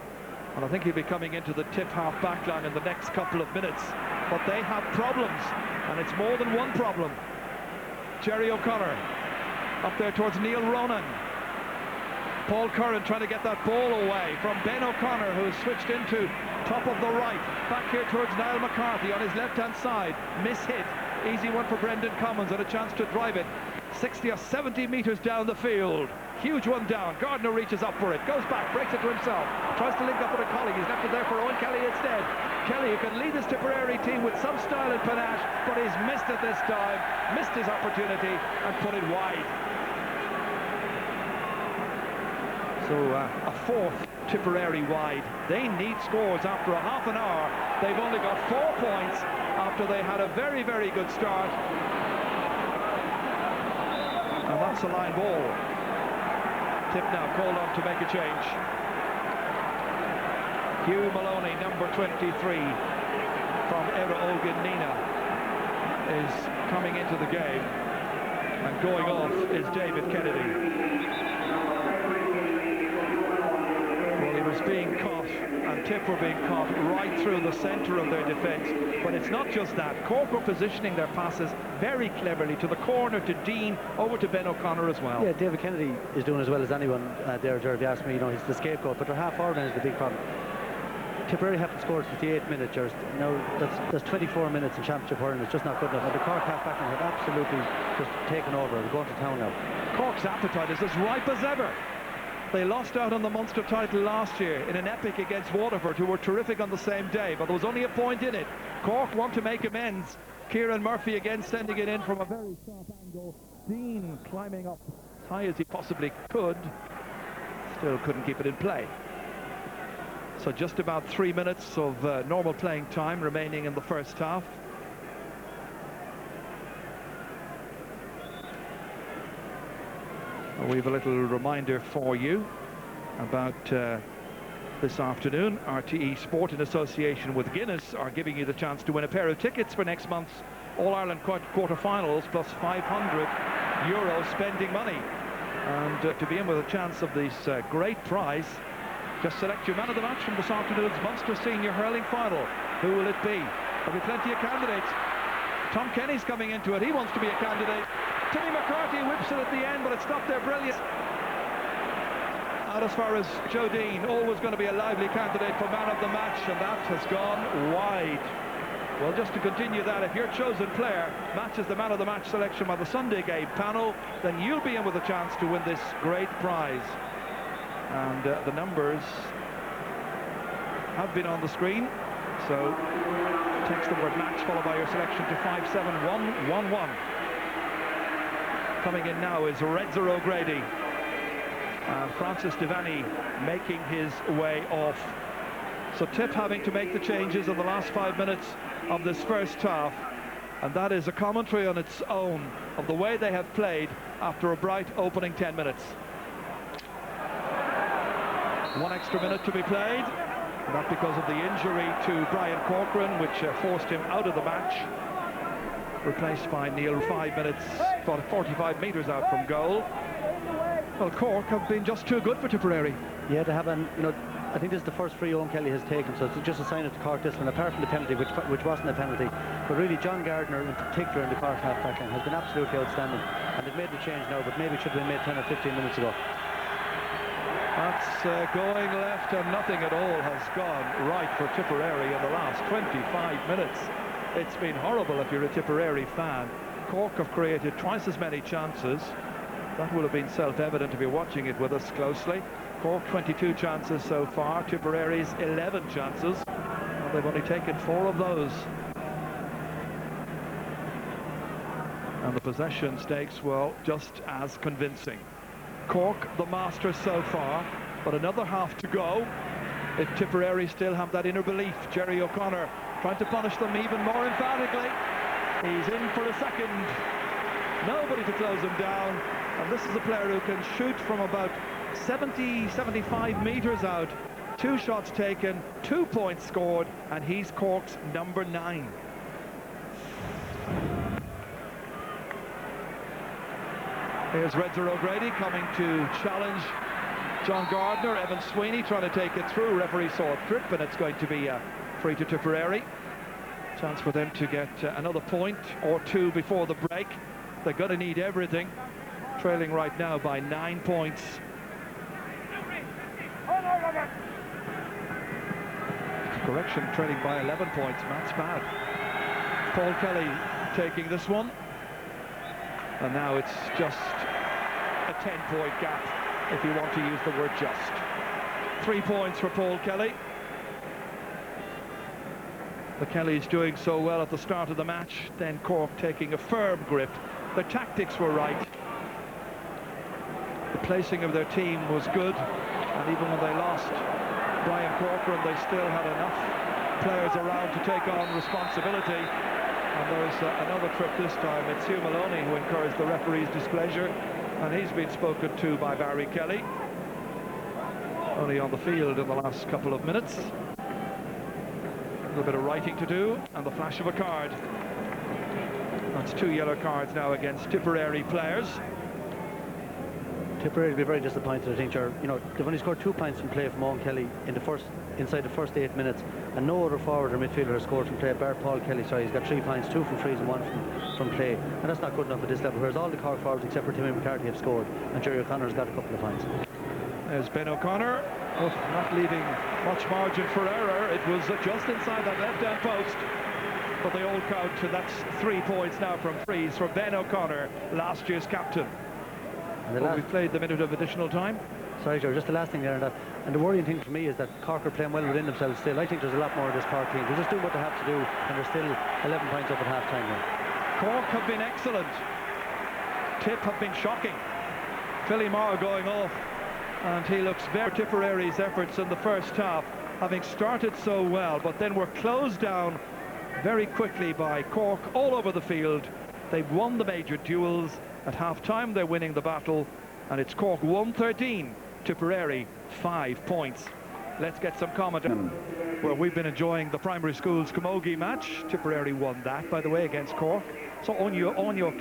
S3: and I think he'll be coming into the Tip half-back line in the next couple of minutes. But they have problems, and it's more than one problem. Jerry O'Connor up there towards Neil Ronan. Paul Curran trying to get that ball away from Ben O'Connor, who's switched into top of the right. Back here towards Niall McCarthy on his left-hand side. Miss-hit. Easy one for Brendan Cummins, and a chance to drive it 60 or 70 metres down the field. Huge one down. Gardner reaches up for it, goes back, breaks it to himself, tries to link up with a colleague. He's left it there for Owen Kelly instead. Kelly, who can lead this Tipperary team with some style and panache, but he's missed it this time, missed his opportunity and put it wide. So a fourth Tipperary wide. They need scores after a half an hour. They've only got 4 points after they had a very, very good start. And that's a line ball. Tip now called on to make a change. Hugh Maloney, number 23 from Era Olgin Nina, is coming into the game, and going off is David Kennedy. Well, he was being caught, and Tip were being caught right through the centre of their defence. But it's not just that. Cork were positioning their passes very cleverly to the corner, to Dean, over to Ben O'Connor as well.
S4: Yeah, David Kennedy is doing as well as anyone there, Jared. If you ask me, you know, he's the scapegoat, but their half-forward line is the big problem. Tipperary have to score 58 minutes, Jared. Now, that's 24 minutes in championship hurling. It's just not good enough. And the Cork half-back line have absolutely just taken over. They're going to town now.
S3: Cork's appetite is as ripe as ever. They lost out on the Munster title last year in an epic against Waterford, who were terrific on the same day, but there was only a point in it. Cork want to make amends. Kieran Murphy again sending it in from a very sharp angle. Dean climbing up as high as he possibly could. Still couldn't keep it in play. So just about 3 minutes of normal playing time remaining in the first half. We have a little reminder for you about this afternoon. RTE Sport, in association with Guinness, are giving you the chance to win a pair of tickets for next month's All-Ireland quarter-finals, plus €500 spending money. And to be in with a chance of this great prize, just select your man of the match from this afternoon's Munster Senior Hurling Final. Who will it be? There'll be plenty of candidates. Tom Kenny's coming into it. He wants to be a candidate. Timmy McCarthy whips it at the end, but it's stopped there brilliant. Out as far as Joe Dean, always going to be a lively candidate for man of the match, and that has gone wide. Well, just to continue that, if your chosen player matches the man of the match selection by the Sunday game panel, then you'll be in with a chance to win this great prize. And the numbers have been on the screen. So text the word match followed by your selection to 57111. Coming in now is Redzer O'Grady. And Francis Devaney making his way off. So Tip having to make the changes in the last 5 minutes of this first half, and that is a commentary on its own of the way they have played after a bright opening 10 minutes. 1 extra minute to be played, and that because of the injury to Brian Corcoran, which forced him out of the match, replaced by Neil 5 minutes, 45 metres out from goal. Well, Cork have been just too good for Tipperary.
S4: Yeah, they have, and I think this is the first free Owen Kelly has taken, so it's just a sign of the Cork discipline, apart from the penalty, which wasn't a penalty. But really, John Gardner in particular in the Cork half-back line has been absolutely outstanding, and they've made the change now, but maybe it should have been made 10 or 15 minutes ago.
S3: That's going left, and nothing at all has gone right for Tipperary in the last 25 minutes. It's been horrible if you're a Tipperary fan. Cork have created twice as many chances. That will have been self-evident if you're watching it with us closely. Cork 22 chances so far, Tipperary's 11 chances. Well, they've only taken 4 of those. And the possession stakes, well, just as convincing. Cork the masters so far, but another half to go. If Tipperary still have that inner belief, Jerry O'Connor trying to punish them even more emphatically. He's in for a second. Nobody to close him down. And this is a player who can shoot from about 70, 75 metres out. 2 shots taken, 2 points scored, and he's Cork's number 9. Here's Redzer O'Grady coming to challenge John Gardner. Evan Sweeney trying to take it through. Referee saw a trip, and it's going to be free to Tipperary. Chance for them to get another point or 2 before the break. They're going to need everything. Trailing right now by 9 points. Correction, trailing by 11 points. That's bad. Paul Kelly taking this one. And now it's just a 10-point gap, if you want to use the word just. 3 points for Paul Kelly. The Kellys doing so well at the start of the match, then Cork taking a firm grip. Their tactics were right. The placing of their team was good, and even when they lost Brian Corcoran, they still had enough players around to take on responsibility. And there's another trip this time. It's Hugh Maloney who incurs the referee's displeasure, and he's been spoken to by Barry Kelly. Only on the field in the last couple of minutes. A little bit of writing to do, and the flash of a card. That's 2 yellow cards now against Tipperary players.
S4: Tipperary will be very disappointed, I think. They've only scored 2 points from play from Owen Kelly inside the first 8 minutes, and no other forward or midfielder has scored from play, bar Paul Kelly. Sorry, he's got 3 points, 2 from frees and 1 from play, and that's not good enough at this level, whereas all the Cork forwards except for Timmy McCarthy have scored, and Jerry O'Connor's got a couple of points.
S3: There's Ben O'Connor, not leaving much margin for error. It was just inside that left-hand post, but they all count, and that's 3 points now from frees for Ben O'Connor, last year's captain. And we played the minute of additional time.
S4: Sorry, Joe, just the last thing there, and the worrying thing for me is that Cork are playing well within themselves still. I think there's a lot more of this Cork team. They're just doing what they have to do, and they're still 11 points up at half-time now.
S3: Cork have been excellent. Tip have been shocking. Philly Marr going off, and he looks very Tipperary's efforts in the first half, having started so well, but then were closed down very quickly by Cork all over the field. They've won the major duels. At half-time, they're winning the battle, and it's Cork 113, Tipperary 5 points. Let's get some comment. Well, we've been enjoying the primary schools camogie match. Tipperary won that, by the way, against Cork. So Anya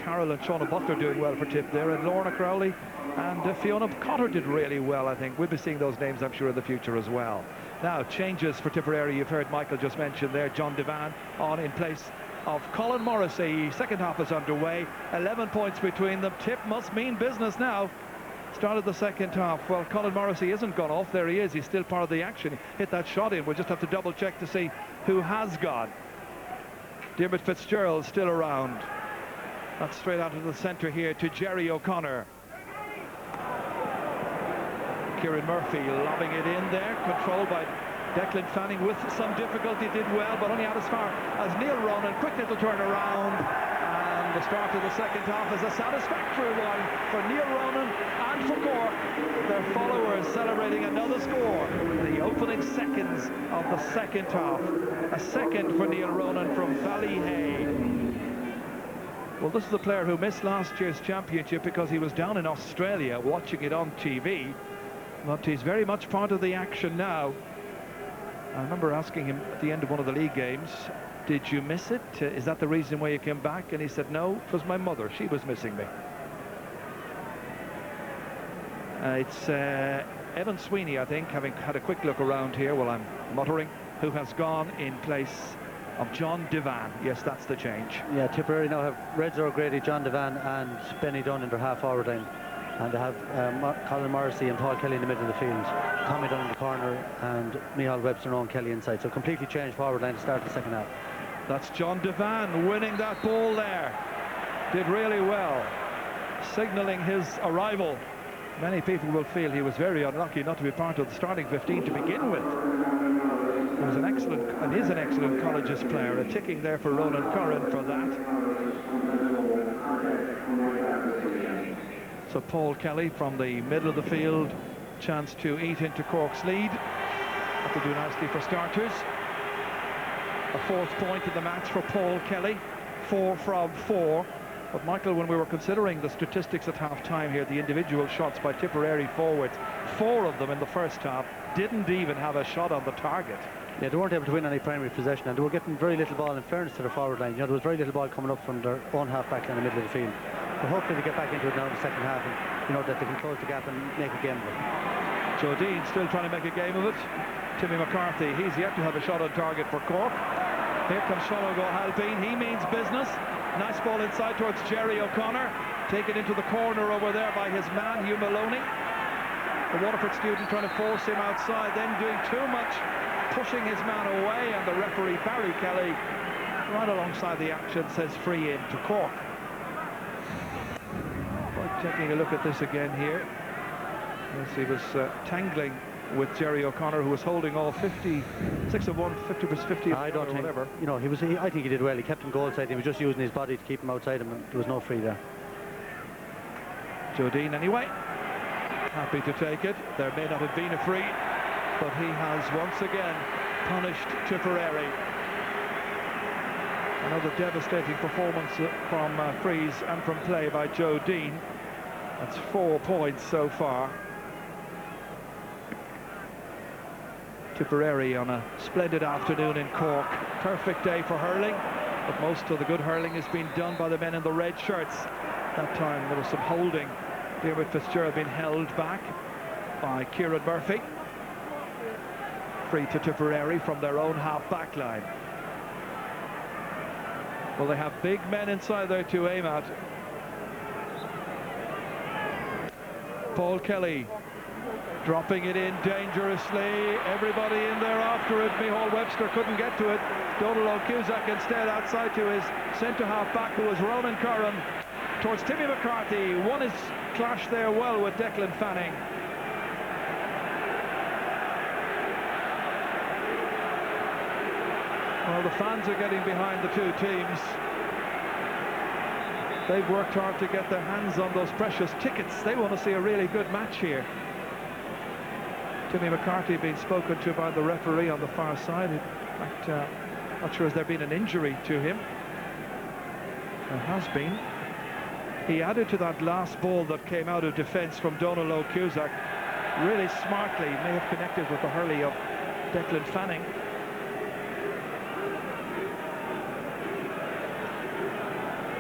S3: Carroll and Shauna Butler doing well for Tip there, and Lorna Crowley and Fiona Cotter did really well, I think. We'll be seeing those names, I'm sure, in the future as well. Now, changes for Tipperary. You've heard Michael just mention there. John Devan on in place of Colin Morrissey. Second half is underway. 11 points between them. Tip must mean business now. Started the second half. Well, Colin Morrissey isn't gone off. There he is. He's still part of the action. Hit that shot in. We'll just have to double check to see who has gone. Diarmuid Fitzgerald still around. That's straight out of the centre here to Jerry O'Connor. Kieran Murphy lobbing it in there, controlled by Declan Fanning with some difficulty, did well, but only out as far as Neil Ronan. Quick little turn around, and the start of the second half is a satisfactory one for Neil Ronan and for Cork. Their followers celebrating another score in the opening seconds of the second half. A second for Neil Ronan from Ballyhay. Well, this is a player who missed last year's championship because he was down in Australia watching it on TV, but he's very much part of the action now. I remember asking him at the end of one of the league games, did you miss it? Is that the reason why you came back? And he said, no, it was my mother. She was missing me. It's Evan Sweeney, I think, having had a quick look around here while I'm muttering, who has gone in place of John Devan. Yes, that's the change. Yeah,
S4: Tipperary now have Reds O'Grady, John Devan and Benny Dunn in their half-forward line. And they have Colin Morrissey and Paul Kelly in the middle of the field, Tommy Dunn in the corner and Micheál Webster and Owen Kelly inside. So completely changed forward line to start the second half.
S3: That's John Devan winning that ball there. Did really well, signalling his arrival. Many people will feel he was very unlucky not to be part of the starting 15 to begin with. He was an excellent, and is an excellent colleges player. A ticking there for Ronan Curran for that. So Paul Kelly from the middle of the field, chance to eat into Cork's lead. That will do nicely for starters. A fourth point in the match for Paul Kelly, 4 from 4. But Michael, when we were considering the statistics at half-time here, the individual shots by Tipperary forwards, 4 of them in the first half, didn't even have a shot on the target.
S4: Yeah, they weren't able to win any primary possession, and they were getting very little ball, in fairness to the forward line. You know, there was very little ball coming up from their own half-back in the middle of the field. But hopefully they get back into it now in the second half, and you know that they can close the gap and make a game of it.
S3: Joe Dean still trying to make a game of it. Timmy McCarthy, he's yet to have a shot on target for Cork. Here comes Sean O'Halpine, he means business. Nice ball inside towards Jerry O'Connor, taken into the corner over there by his man Hugh Maloney. The Waterford student trying to force him outside, then doing too much, pushing his man away, and the referee Barry Kelly right alongside the action says free in to Cork. Taking a look at this again here. Yes, he was tangling with Jerry O'Connor, who was holding all 56 of 150.
S4: I don't think, whatever. You know, I think he did well. He kept him goal side. He was just using his body to keep him outside him, and there was no free there.
S3: Joe Dean anyway, happy to take it. There may not have been a free, but he has once again punished Tipperary. Another devastating performance from frees and from play by Joe Dean. That's 4 points so far. Tipperary on a splendid afternoon in Cork. Perfect day for hurling, but most of the good hurling has been done by the men in the red shirts. That time there was some holding. Diarmuid Fitzgerald being held back by Kieran Murphy. Free to Tipperary from their own half-back line. Well, they have big men inside there to aim at. Paul Kelly dropping it in dangerously. Everybody in there after it. Micheál Webster couldn't get to it. Donald O'Cusack instead outside to his centre-half back, who was Ronan Curran, towards Timmy McCarthy. Won his clash there well with Declan Fanning. Well, the fans are getting behind the two teams. They've worked hard to get their hands on those precious tickets. They want to see a really good match here. Timmy McCarthy being spoken to by the referee on the far side. In fact, not sure has there been an injury to him. There has been. He added to that last ball that came out of defence from Donald O'Cusack really smartly. May have connected with the hurley of Declan Fanning.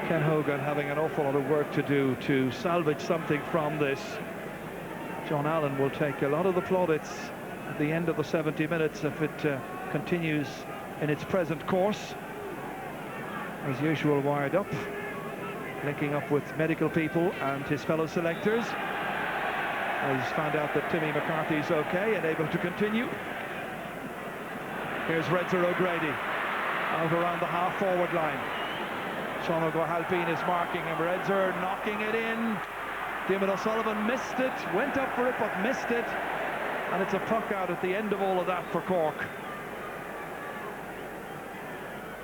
S3: Ken Hogan having an awful lot of work to do to salvage something from this. John Allen will take a lot of the plaudits at the end of the 70 minutes if it continues in its present course. As usual, wired up, linking up with medical people and his fellow selectors. He's found out that Timmy McCarthy's okay and able to continue. Here's Redzer O'Grady. out around the half-forward line. Sean O'Halpine is marking him. Redzer knocking it in. Diarmuid O'Sullivan missed it, went up for it but missed it. And it's a puck out at the end of all of that for Cork.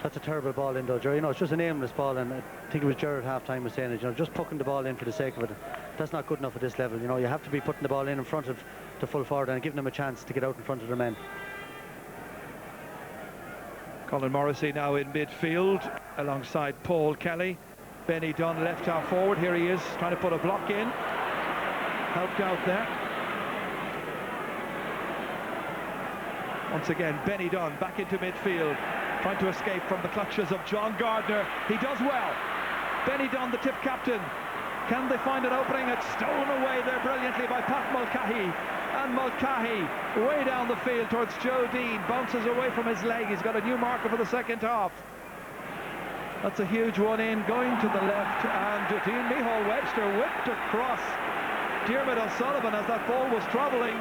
S4: That's a terrible ball in though, Jerry. You know, it's just an aimless ball, and I think it was Gerard half-time was saying it, you know, just pucking the ball in for the sake of it. That's not good enough at this level. You know, you have to be putting the ball in front of the full forward and giving them a chance to get out in front of their men.
S3: Colin Morrissey now in midfield alongside Paul Kelly. Benny Dunn left half forward. Here he is trying to put a block in. Helped out there. Once again, Benny Dunn back into midfield, trying to escape from the clutches of John Gardner. He does well. Benny Dunn, the tip captain. Can they find an opening? It's stolen away there brilliantly by Pat Mulcahy. And Mulcahy way down the field towards Joe Dean. Bounces away from his leg. He's got a new marker for the second half. That's a huge one in, going to the left. And Dean Micheál Webster whipped across Diarmuid O'Sullivan as that ball was travelling.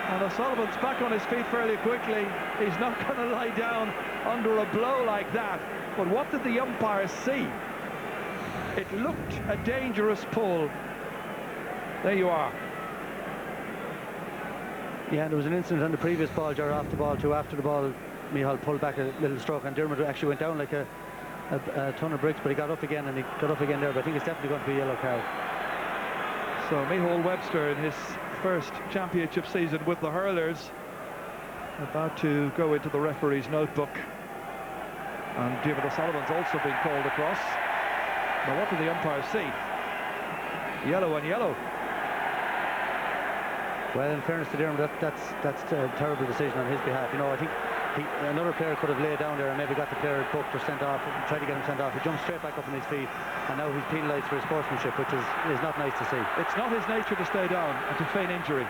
S3: And O'Sullivan's back on his feet fairly quickly. He's not going to lie down under a blow like that. But what did the umpires see? It looked a dangerous pull. There you are.
S4: Yeah, and there was an incident on the previous ball, Jar, off the ball too. After the ball, Micheál pulled back a little stroke, and Diarmuid actually went down like a ton of bricks, but he got up again, and he got up again there. But I think it's definitely going to be a yellow card.
S3: So Micheál Webster in his first championship season with the Hurlers, about to go into the referee's notebook. And Diarmuid O'Sullivan's also been called across. Now what do the umpires see? Yellow and yellow.
S4: Well, in fairness to Diarmuid, that's a terrible decision on his behalf. You know, I think another player could have laid down there and maybe got the player booked or sent off, tried to get him sent off. He jumped straight back up on his feet, and now he's penalised for his sportsmanship, which is not nice to see.
S3: It's not his nature to stay down and to feign injury.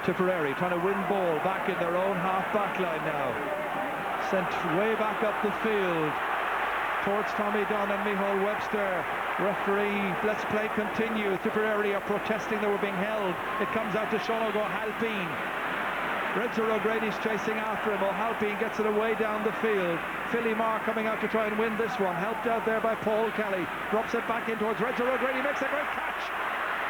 S3: Tipperary trying to win ball back in their own half-back line now. Sent way back up the field towards Tommy Dunn and Micheál Webster. Referee, let's play continue. Tipperary are protesting they were being held. It comes out to Sean O'Halpine. Redzer O'Grady's chasing after him. O'Halpine gets it away down the field. Philly Marr coming out to try and win this one. Helped out there by Paul Kelly. Drops it back in towards Redzer O'Grady. Makes a great catch.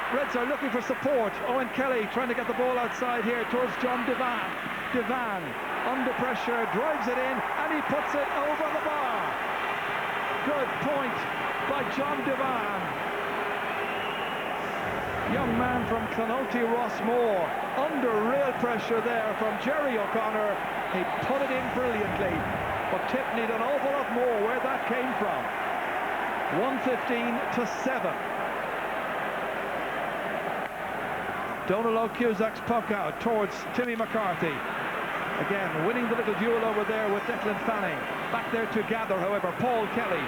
S3: Redzer looking for support. Owen Kelly trying to get the ball outside here towards John Devan. Devan under pressure, drives it in, and he puts it over the bar. Good point by John Devan. Young man from Clonulty Rossmore, under real pressure there from Jerry O'Connor. He put it in brilliantly, but Tip need an awful lot more where that came from. 1:15-7. Donald Cusack's puck out towards Timmy McCarthy. Again, winning the little duel over there with Declan Fanning. Back there to gather, however, Paul Kelly.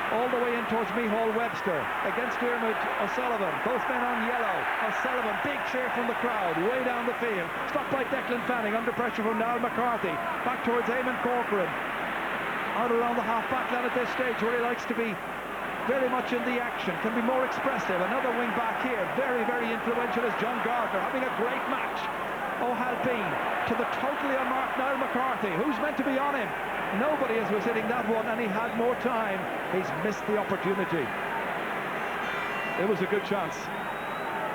S3: All the way in towards Micheál Webster against Diarmuid O'Sullivan. Both men on yellow. O'Sullivan, big cheer from the crowd, way down the field. Stopped by Declan Fanning, under pressure from Niall McCarthy. Back towards Eamon Corcoran. Out around the half-back line at this stage, where he likes to be very much in the action, can be more expressive. Another wing back here, very, very influential, is John Gardner, having a great match. O'Halpine to the totally unmarked Niall McCarthy. Who's meant to be on him? Nobody as was hitting that one, and he had more time. He's missed the opportunity. It was a good chance.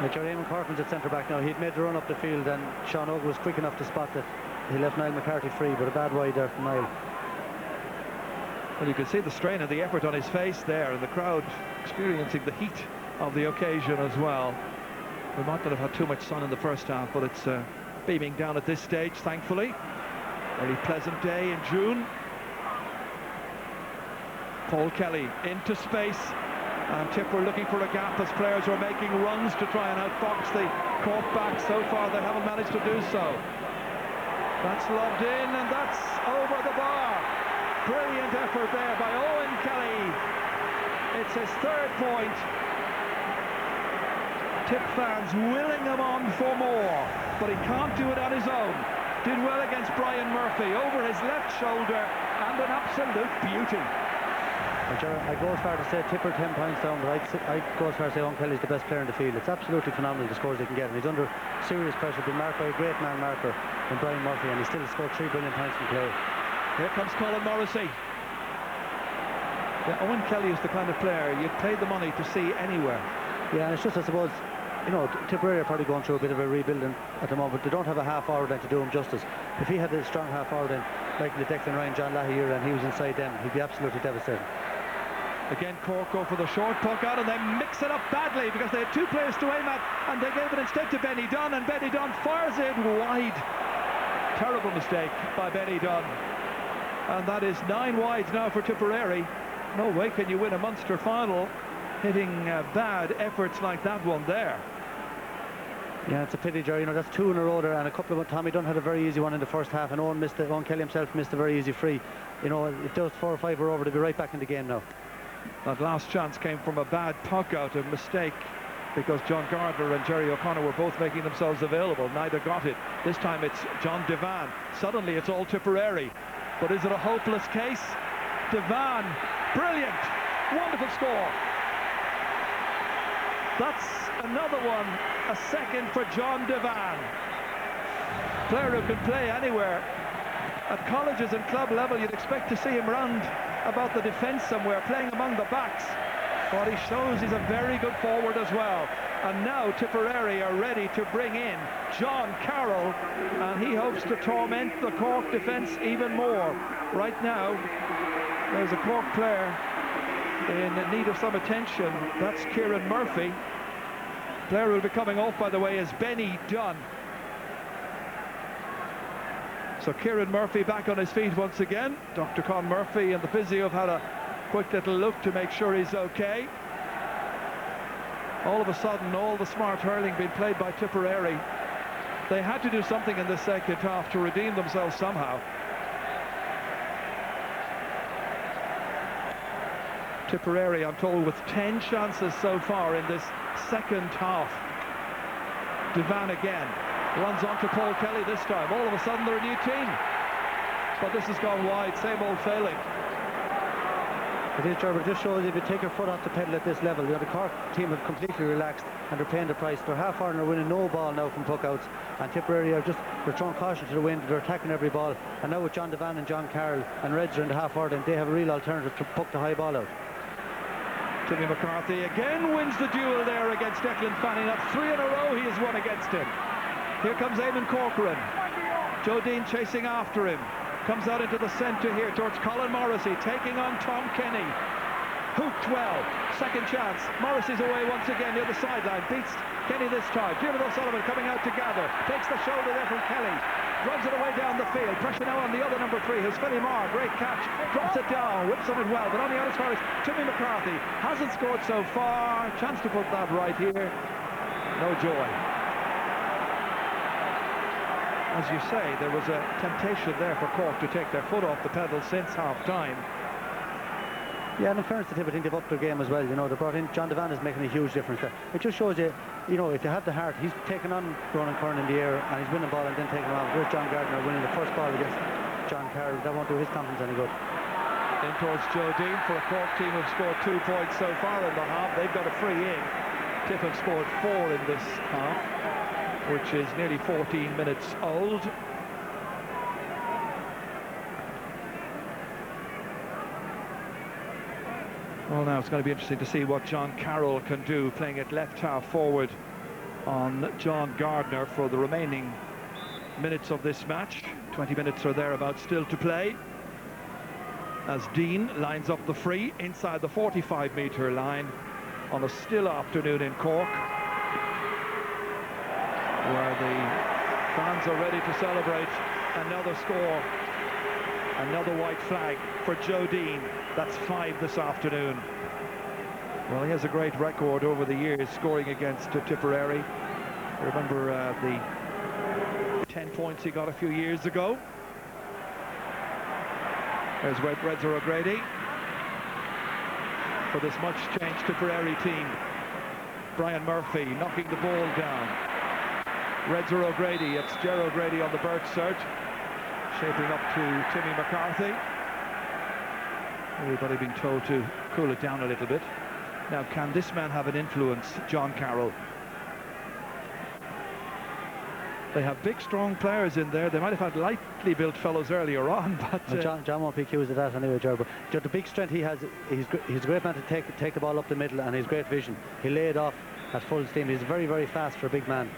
S4: Eamon Corcoran's at centre-back now. He'd made the run up the field, and Sean O'G was quick enough to spot that he left Niall McCarthy free, but a bad wide there from Niall.
S3: Well, you can see the strain and the effort on his face there, and the crowd experiencing the heat of the occasion as well. We might not have had too much sun in the first half, but it's beaming down at this stage, thankfully. Very pleasant day in June. Paul Kelly into space, and Tip were looking for a gap as players were making runs to try and outfox the Cork back. So far they haven't managed to do so. That's lobbed in, and that's over the bar. Brilliant effort there by Owen Kelly. It's his third point. Tip fans willing him on for more, but he can't do it on his own. Did well against Brian Murphy, over his left shoulder, and an absolute beauty.
S4: I go as far to say Tipper 10 points down, but I'd go as far to say Owen Kelly's the best player in the field. It's absolutely phenomenal the scores they can get, and he's under serious pressure, been marked by a great man marker. than Brian Murphy, and he still scored 3 brilliant points from play.
S3: Here comes Colin Morrissey. Yeah, Owen Kelly is the kind of player you'd pay the money to see anywhere.
S4: Yeah, and it's just, I suppose, you know, Tipperary are probably going through a bit of a rebuilding at the moment. They don't have a half forward then to do him justice. If he had a strong half forward then, like the Declan Ryan, John Lahey era, and he was inside them, he'd be absolutely devastating.
S3: Again, Cork go for the short puck out, and they mix it up badly because they had 2 players to aim at, and they gave it instead to Benny Dunn, and Benny Dunn fires it wide. Terrible mistake by Benny Dunn. And that is 9 wides now for Tipperary. No way can you win a Munster final hitting bad efforts like that one there.
S4: Yeah, it's a pity, Jerry. You know, that's 2 in a row there, and a couple of Tommy Dunn had a very easy one in the first half, and Owen Kelly himself missed a very easy free. You know, if those 4 or 5 were over, they'd be right back in the game now.
S3: That last chance came from a bad puck out, a mistake, because John Gardner and Jerry O'Connor were both making themselves available. Neither got it. This time it's John Devan. Suddenly it's all Tipperary. But is it a hopeless case? Devan, brilliant, wonderful score. That's another one, a second for John Devan. Player who can play anywhere. At colleges and club level, you'd expect to see him round about the defence somewhere, playing among the backs. But he shows he's a very good forward as well. And now Tipperary are ready to bring in John Carroll, and he hopes to torment the Cork defence even more. Right now, there's a Cork player in need of some attention. That's Kieran Murphy. Player who will be coming off, by the way, is Benny Dunn. So Kieran Murphy back on his feet once again. Dr. Con Murphy and the physio have had a quick little look to make sure he's okay. All of a sudden, all the smart hurling being played by Tipperary. They had to do something in the second half to redeem themselves somehow. Tipperary, I'm told, with 10 chances so far in this second half. Devan again. Runs on to Paul Kelly this time. All of a sudden they're a new team. But this has gone wide, same old failing.
S4: It is, Trevor. It just shows if you take your foot off the pedal at this level. You know, the Cork team have completely relaxed and they're paying the price. They're half hour and they're winning no ball now from puckouts. And Tipperary are just, they're throwing caution to the wind. They're attacking every ball. And now with John Devan and John Carroll and Reds are in the half hour, then they have a real alternative to puck the high ball out.
S3: Timmy McCarthy again wins the duel there against Declan Fanning. That's 3 in a row he has won against him. Here comes Eamon Corcoran. Joe Dean chasing after him. Comes out into the centre here towards Colin Morrissey, taking on Tom Kenny. Hooked well. Second chance. Morrissey's away once again near the sideline. Beats Kenny this time. Diarmuid O'Sullivan coming out to gather. Takes the shoulder there from Kelly. Runs it away down the field. Pressure now on the other number 3, who's Philly Marr. Great catch. Drops it down. Whips on it well. But on the outer side, Timmy McCarthy hasn't scored so far. Chance to put that right here. No joy. As you say, there was a temptation there for Cork to take their foot off the pedal since half-time.
S4: Yeah, and in fairness to Tip, I think they've upped their game as well. You know, they brought in John Devan is making a huge difference there. It just shows you, you know, if they have the heart, he's taking on Ronan Curran in the air and he's winning the ball and then taking him off. There's John Gardner winning the first ball against John Carroll. That won't do his confidence any good.
S3: In towards Joe Dean for a Cork team who've scored 2 points so far in the half. They've got a free in. Tip have scored 4 in this half, which is nearly 14 minutes old. Well, now it's going to be interesting to see what John Carroll can do, playing at left half forward on John Gardner for the remaining minutes of this match. 20 minutes or thereabouts still to play, as Dean lines up the free inside the 45-metre line on a still afternoon in Cork, where the fans are ready to celebrate another score. Another white flag for Joe Dean. That's 5 this afternoon. Well, he has a great record over the years scoring against Tipperary. I remember the 10 points he got a few years ago. There's Reds O'Grady for this much-changed Tipperary team. Brian Murphy knocking the ball down. Reds O'Grady, it's Ger O'Grady on the birch search. Shaping up to Timmy McCarthy. Everybody being told to cool it down a little bit. Now, can this man have an influence, John Carroll? They have big, strong players in there. They might have had lightly built fellows earlier on, but
S4: John won't be accused of that anyway, Ger. But the big strength he has, he's a great man to take the ball up the middle, and he's great vision. He laid off at full steam. He's very, very fast for a big man.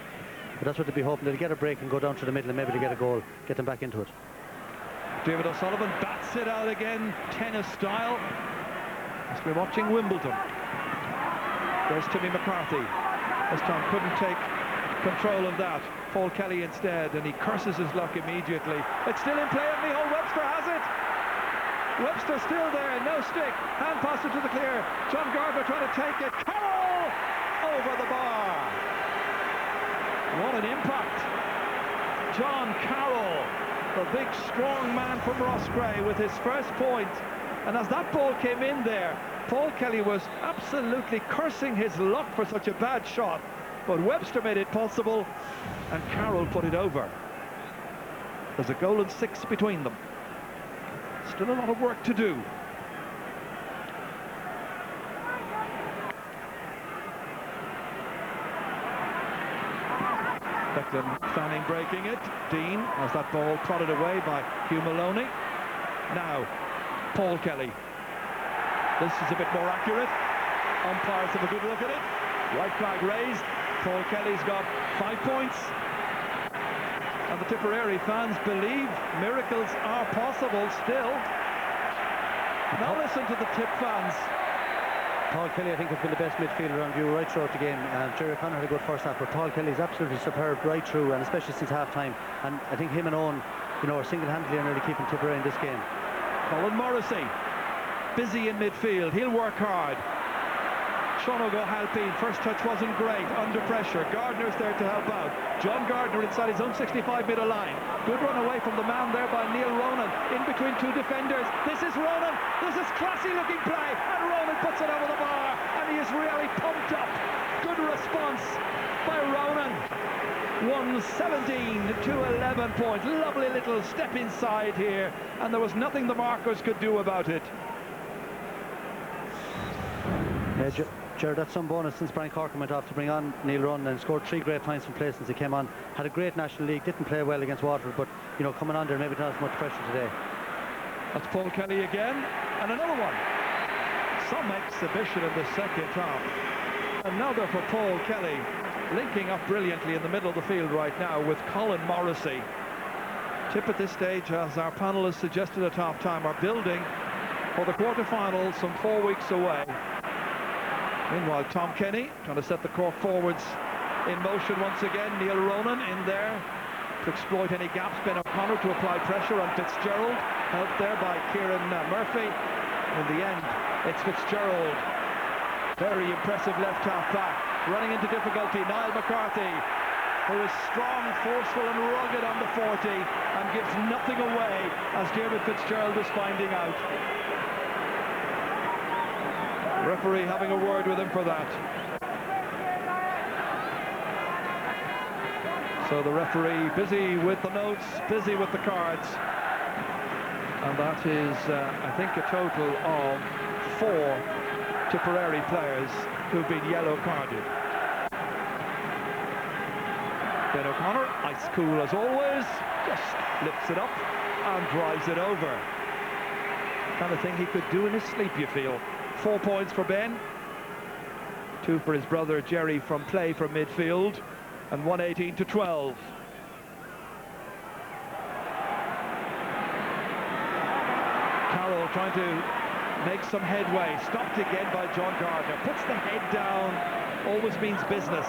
S4: But that's what they'll be hoping. They'll get a break and go down to the middle and maybe to get a goal, get them back into it.
S3: David O'Sullivan bats it out again, tennis style. As we're watching Wimbledon. There's Timmy McCarthy. This time couldn't take control of that. Paul Kelly instead, and he curses his luck immediately. It's still in play, and Micheál Webster has it. Webster still there, no stick. Hand pass it to the clear. John Gardner trying to take it. Carroll over the bar. What an impact. John Carroll, the big strong man from Rossgrey, with his first point. And as that ball came in there, Paul Kelly was absolutely cursing his luck for such a bad shot. But Webster made it possible, and Carroll put it over. There's a goal and 6 between them. Still a lot of work to do. Declan Fanning breaking it. Dean has that ball prodded away by Hugh Maloney. Now, Paul Kelly. This is a bit more accurate. Umpires have a good look at it. White flag raised. Paul Kelly's got 5 points. And the Tipperary fans believe miracles are possible still. Now listen to the Tip fans.
S4: Paul Kelly, I think, has been the best midfielder on view right throughout the game. Jerry O'Connor had a good first half, but Paul Kelly is absolutely superb right through, and especially since half-time. And I think him and Owen, are single-handedly nearly keeping Tipperary in this game.
S3: Colin Morrissey, busy in midfield. He'll work hard. Sean O'Halpine, first touch wasn't great, under pressure. Gardner's there to help out. John Gardner inside his own 65-metre line. Good run away from the man there by Neil Ronan, in between two defenders. This is Ronan, this is classy looking play, and Ronan puts it over the bar, and he is really pumped up. Good response by Ronan. 117 to 11 points. Lovely little step inside here, and there was nothing the markers could do about it.
S4: Jared, that's some bonus since Brian Corcoran went off to bring on Neil Ronan, and scored 3 great points from play since he came on. Had a great National League, didn't play well against Waterford, but coming on there, maybe not as much pressure today.
S3: That's Paul Kelly again, and another one. Some exhibition in the second half. Another for Paul Kelly, linking up brilliantly in the middle of the field right now with Colin Morrissey. Tip at this stage, as our panelists suggested at half-time, are building for the quarter-final some 4 weeks away. Meanwhile, Tom Kenny trying to set the Cork forwards in motion once again. Neil Ronan in there to exploit any gaps. Ben O'Connor to apply pressure on Fitzgerald, helped there by Kieran Murphy. In the end, it's Fitzgerald, very impressive left half back, running into difficulty. Niall McCarthy, who is strong, forceful and rugged on the 40 and gives nothing away, as David Fitzgerald is finding out. Referee having a word with him for that. So the referee busy with the notes, busy with the cards. And that is, I think, a total of 4 Tipperary players who've been yellow carded. Ben O'Connor, ice cool as always, just lifts it up and drives it over. Kind of thing he could do in his sleep, you feel. 4 points for Ben, 2 for his brother Jerry from play from midfield, and 118 to 12. Carroll trying to make some headway, stopped again by John Gardner, puts the head down, always means business,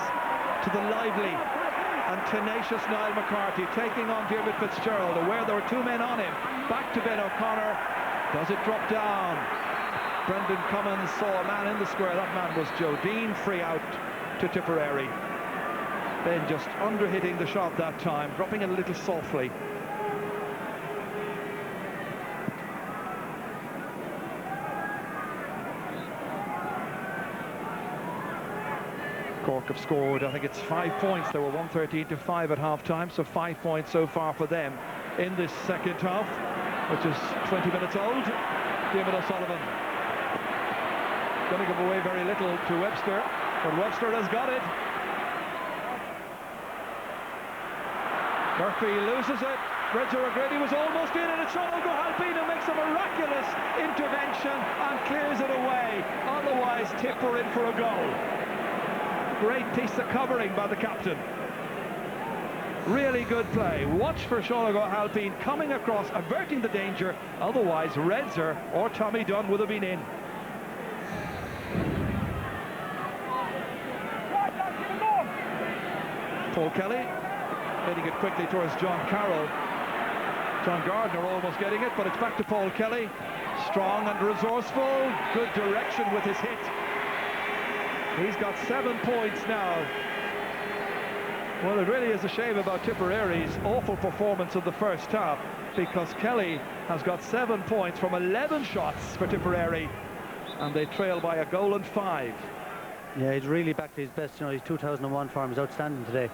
S3: to the lively and tenacious Niall McCarthy, taking on David Fitzgerald, aware there were 2 men on him, back to Ben O'Connor, does it drop down? Brendan Cummins saw a man in the square. That man was Joe Dean. Free out to Tipperary. Ben just under-hitting the shot that time, dropping it a little softly. Cork have scored, I think it's 5 points. They were 113 to 5 at half-time, so 5 points so far for them in this second half, which is 20 minutes old. David O'Sullivan going to give away very little to Webster, but Webster has got it. Murphy loses it. Roger O'Grady was almost in, and it's Sean O'Halpine who makes a miraculous intervention and clears it away. Otherwise, Tip were in for a goal. Great piece of covering by the captain. Really good play. Watch for Sean O'Halpine coming across, averting the danger. Otherwise, Redzer or Tommy Dunn would have been in. Paul Kelly getting it quickly towards John Carroll. John Gardner almost getting it, but it's back to Paul Kelly. Strong and resourceful. Good direction with his hit. He's got 7 points now. Well, it really is a shame about Tipperary's awful performance in the first half, because Kelly has got 7 points from 11 shots for Tipperary, and they trail by a goal and 5.
S4: Yeah, he's really back to his best. You know, his 2001 form is outstanding today.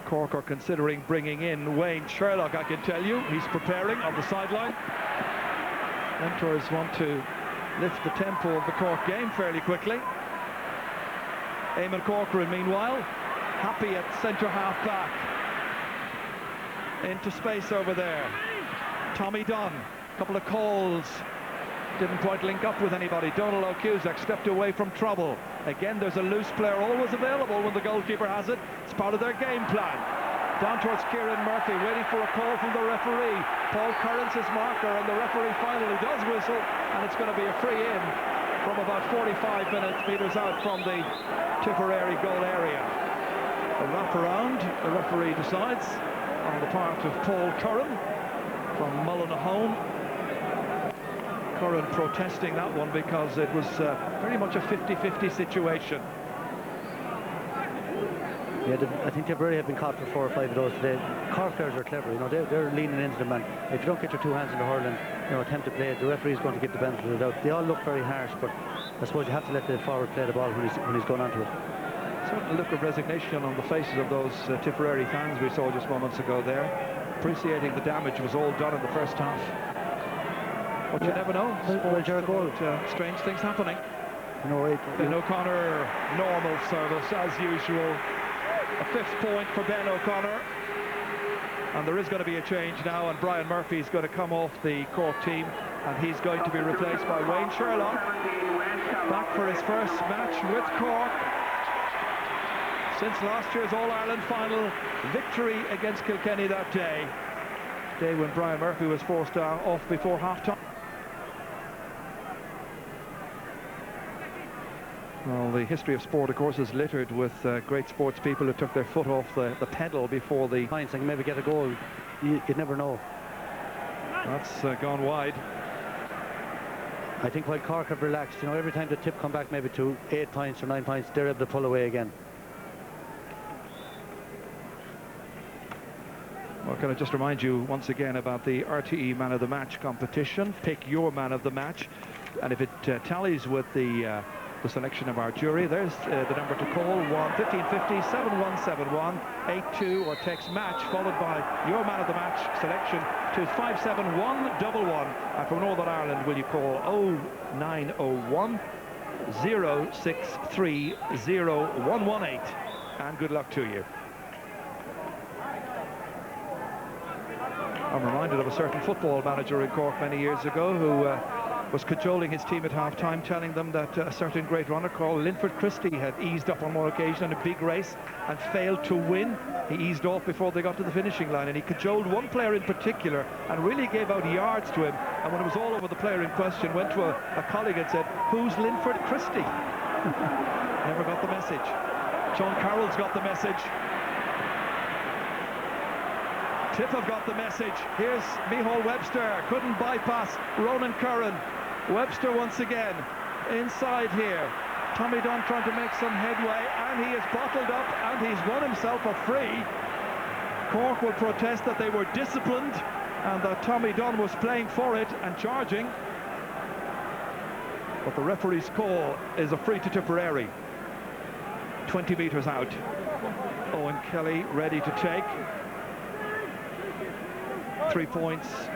S3: Cork are considering bringing in Wayne Sherlock, I can tell you. He's preparing on the sideline. Mentors want to lift the tempo of the Cork game fairly quickly. Eamon Corcoran, meanwhile, happy at centre half back. Into space over there. Tommy Dunn, a couple of calls. Didn't quite link up with anybody. Donald O'Cusack stepped away from trouble. Again, there's a loose player always available when the goalkeeper has it. It's part of their game plan. Down towards Kieran Murphy, waiting for a call from the referee. Paul Curran's his marker, and the referee finally does whistle, and it's going to be a free in from about 45 metres out from the Tipperary goal area. A wrap around, the referee decides, on the part of Paul Curran from Mullinahone. Curran protesting that one because it was very much a 50-50 situation.
S4: Yeah, I think Tipperary have been caught for 4 or 5 of those today. Cork players are clever, you know, they're leaning into them, and if you don't get your 2 hands in the hurling, you know, attempt to play it, the referee is going to give the benefit of the doubt. They all look very harsh, but I suppose you have to let the forward play the ball when he's going onto it.
S3: Certain look of resignation on the faces of those Tipperary fans we saw just moments ago there, appreciating the damage was all done in the first half. But you never know.
S4: Well, Jericho,
S3: strange things happening.
S4: No,
S3: Ben O'Connor, normal service as usual. A 5th point for Ben O'Connor. And there is going to be a change now, and Brian Murphy is going to come off the Cork team, and he's going to be replaced by Wayne Sherlock. Back for his first match with Cork since last year's All-Ireland final victory against Kilkenny that day. Day when Brian Murphy was forced off before half-time. Well, the history of sport, of course, is littered with great sports people who took their foot off the pedal before the
S4: points and maybe get a goal. You'd never know.
S3: That's gone wide.
S4: I think while Cork have relaxed, you know, every time the Tip come back maybe to 8 points or 9 points, they're able to pull away again.
S3: Well, can I just remind you once again about the RTE Man of the Match competition? Pick your man of the match, and if it tallies with the selection of our jury, there's the number to call: 1-1550-7171-82, or text match followed by your man of the match selection to 57111. And from Northern Ireland, will you call 0901 063 0118, and good luck to you. I'm reminded of a certain football manager in Cork many years ago who was cajoling his team at half-time, telling them that a certain great runner called Linford Christie had eased up on one occasion in a big race and failed to win. He eased off before they got to the finishing line, and he cajoled one player in particular and really gave out yards to him. And when it was all over, the player in question went to a colleague and said, "Who's Linford Christie?" Never got the message. John Carroll's got the message. Tip have got the message. Here's Micheál Webster, couldn't bypass Ronan Curran. Webster once again inside here. Tommy Dunn trying to make some headway, and he is bottled up, and he's won himself a free. Cork will protest that they were disciplined and that Tommy Dunn was playing for it and charging, but the referee's call is a free to Tipperary. 20 metres out. Owen Kelly ready to take. 3 points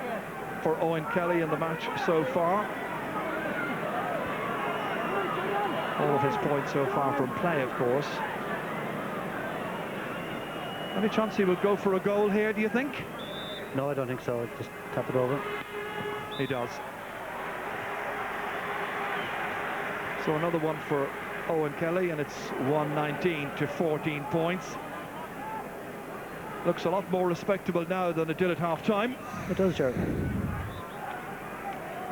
S3: for Owen Kelly in the match so far. All of his points so far from play, of course. Any chance he would go for a goal here, do you think?
S4: No, I don't think so. Just tap it over.
S3: He does. So another one for Owen Kelly, and it's 119 to 14 points. Looks a lot more respectable now than it did at half-time.
S4: It does, Gerald.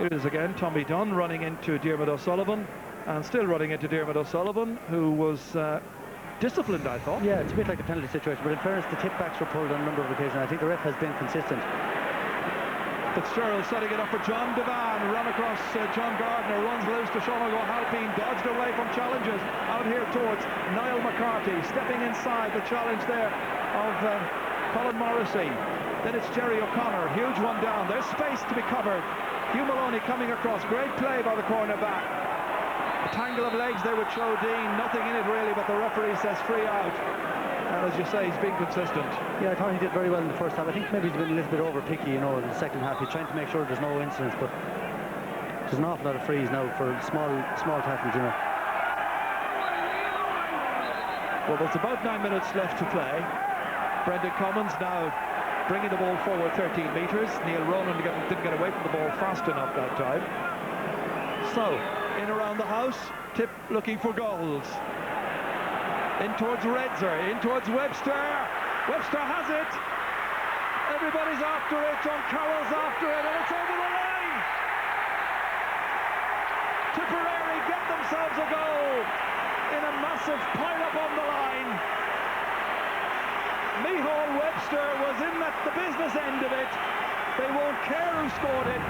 S3: It is again Tommy Dunn running into Diarmuid O'Sullivan, and still running into Diarmuid O'Sullivan, who was disciplined, I thought.
S4: Yeah, it's a bit like a penalty situation, but in fairness, the tip backs were pulled on a number of occasions. I think the ref has been consistent.
S3: Fitzgerald setting it up for John Devan, run across John Gardner, runs loose to Sean O'Halpine, dodged away from challenges, out here towards Niall McCarthy, stepping inside the challenge there of Colin Morrissey. Then it's Jerry O'Connor, huge one down, there's space to be covered. Hugh Maloney coming across, great play by the cornerback. A tangle of legs there with Joe Dean, nothing in it really, but the referee says free out. And as you say, he's been consistent. Yeah,
S4: I thought he did very well in the first half. I think maybe he's been a little bit over picky, you know, in the second half. He's trying to make sure there's no incidents, but there's an awful lot of frees now for small tackles, you know.
S3: Well, there's about 9 minutes left to play. Brendan Commons now bringing the ball forward 13 metres. Neil Ronan didn't get away from the ball fast enough that time. So, in around the house, Tip looking for goals. In towards Redzer, in towards Webster. Webster has it. Everybody's after it. John Carroll's after it, and it's over the line. Tipperary get themselves a goal in a massive pile-up on the line. Micheál Webster was in at the business end of it. They won't care who scored it.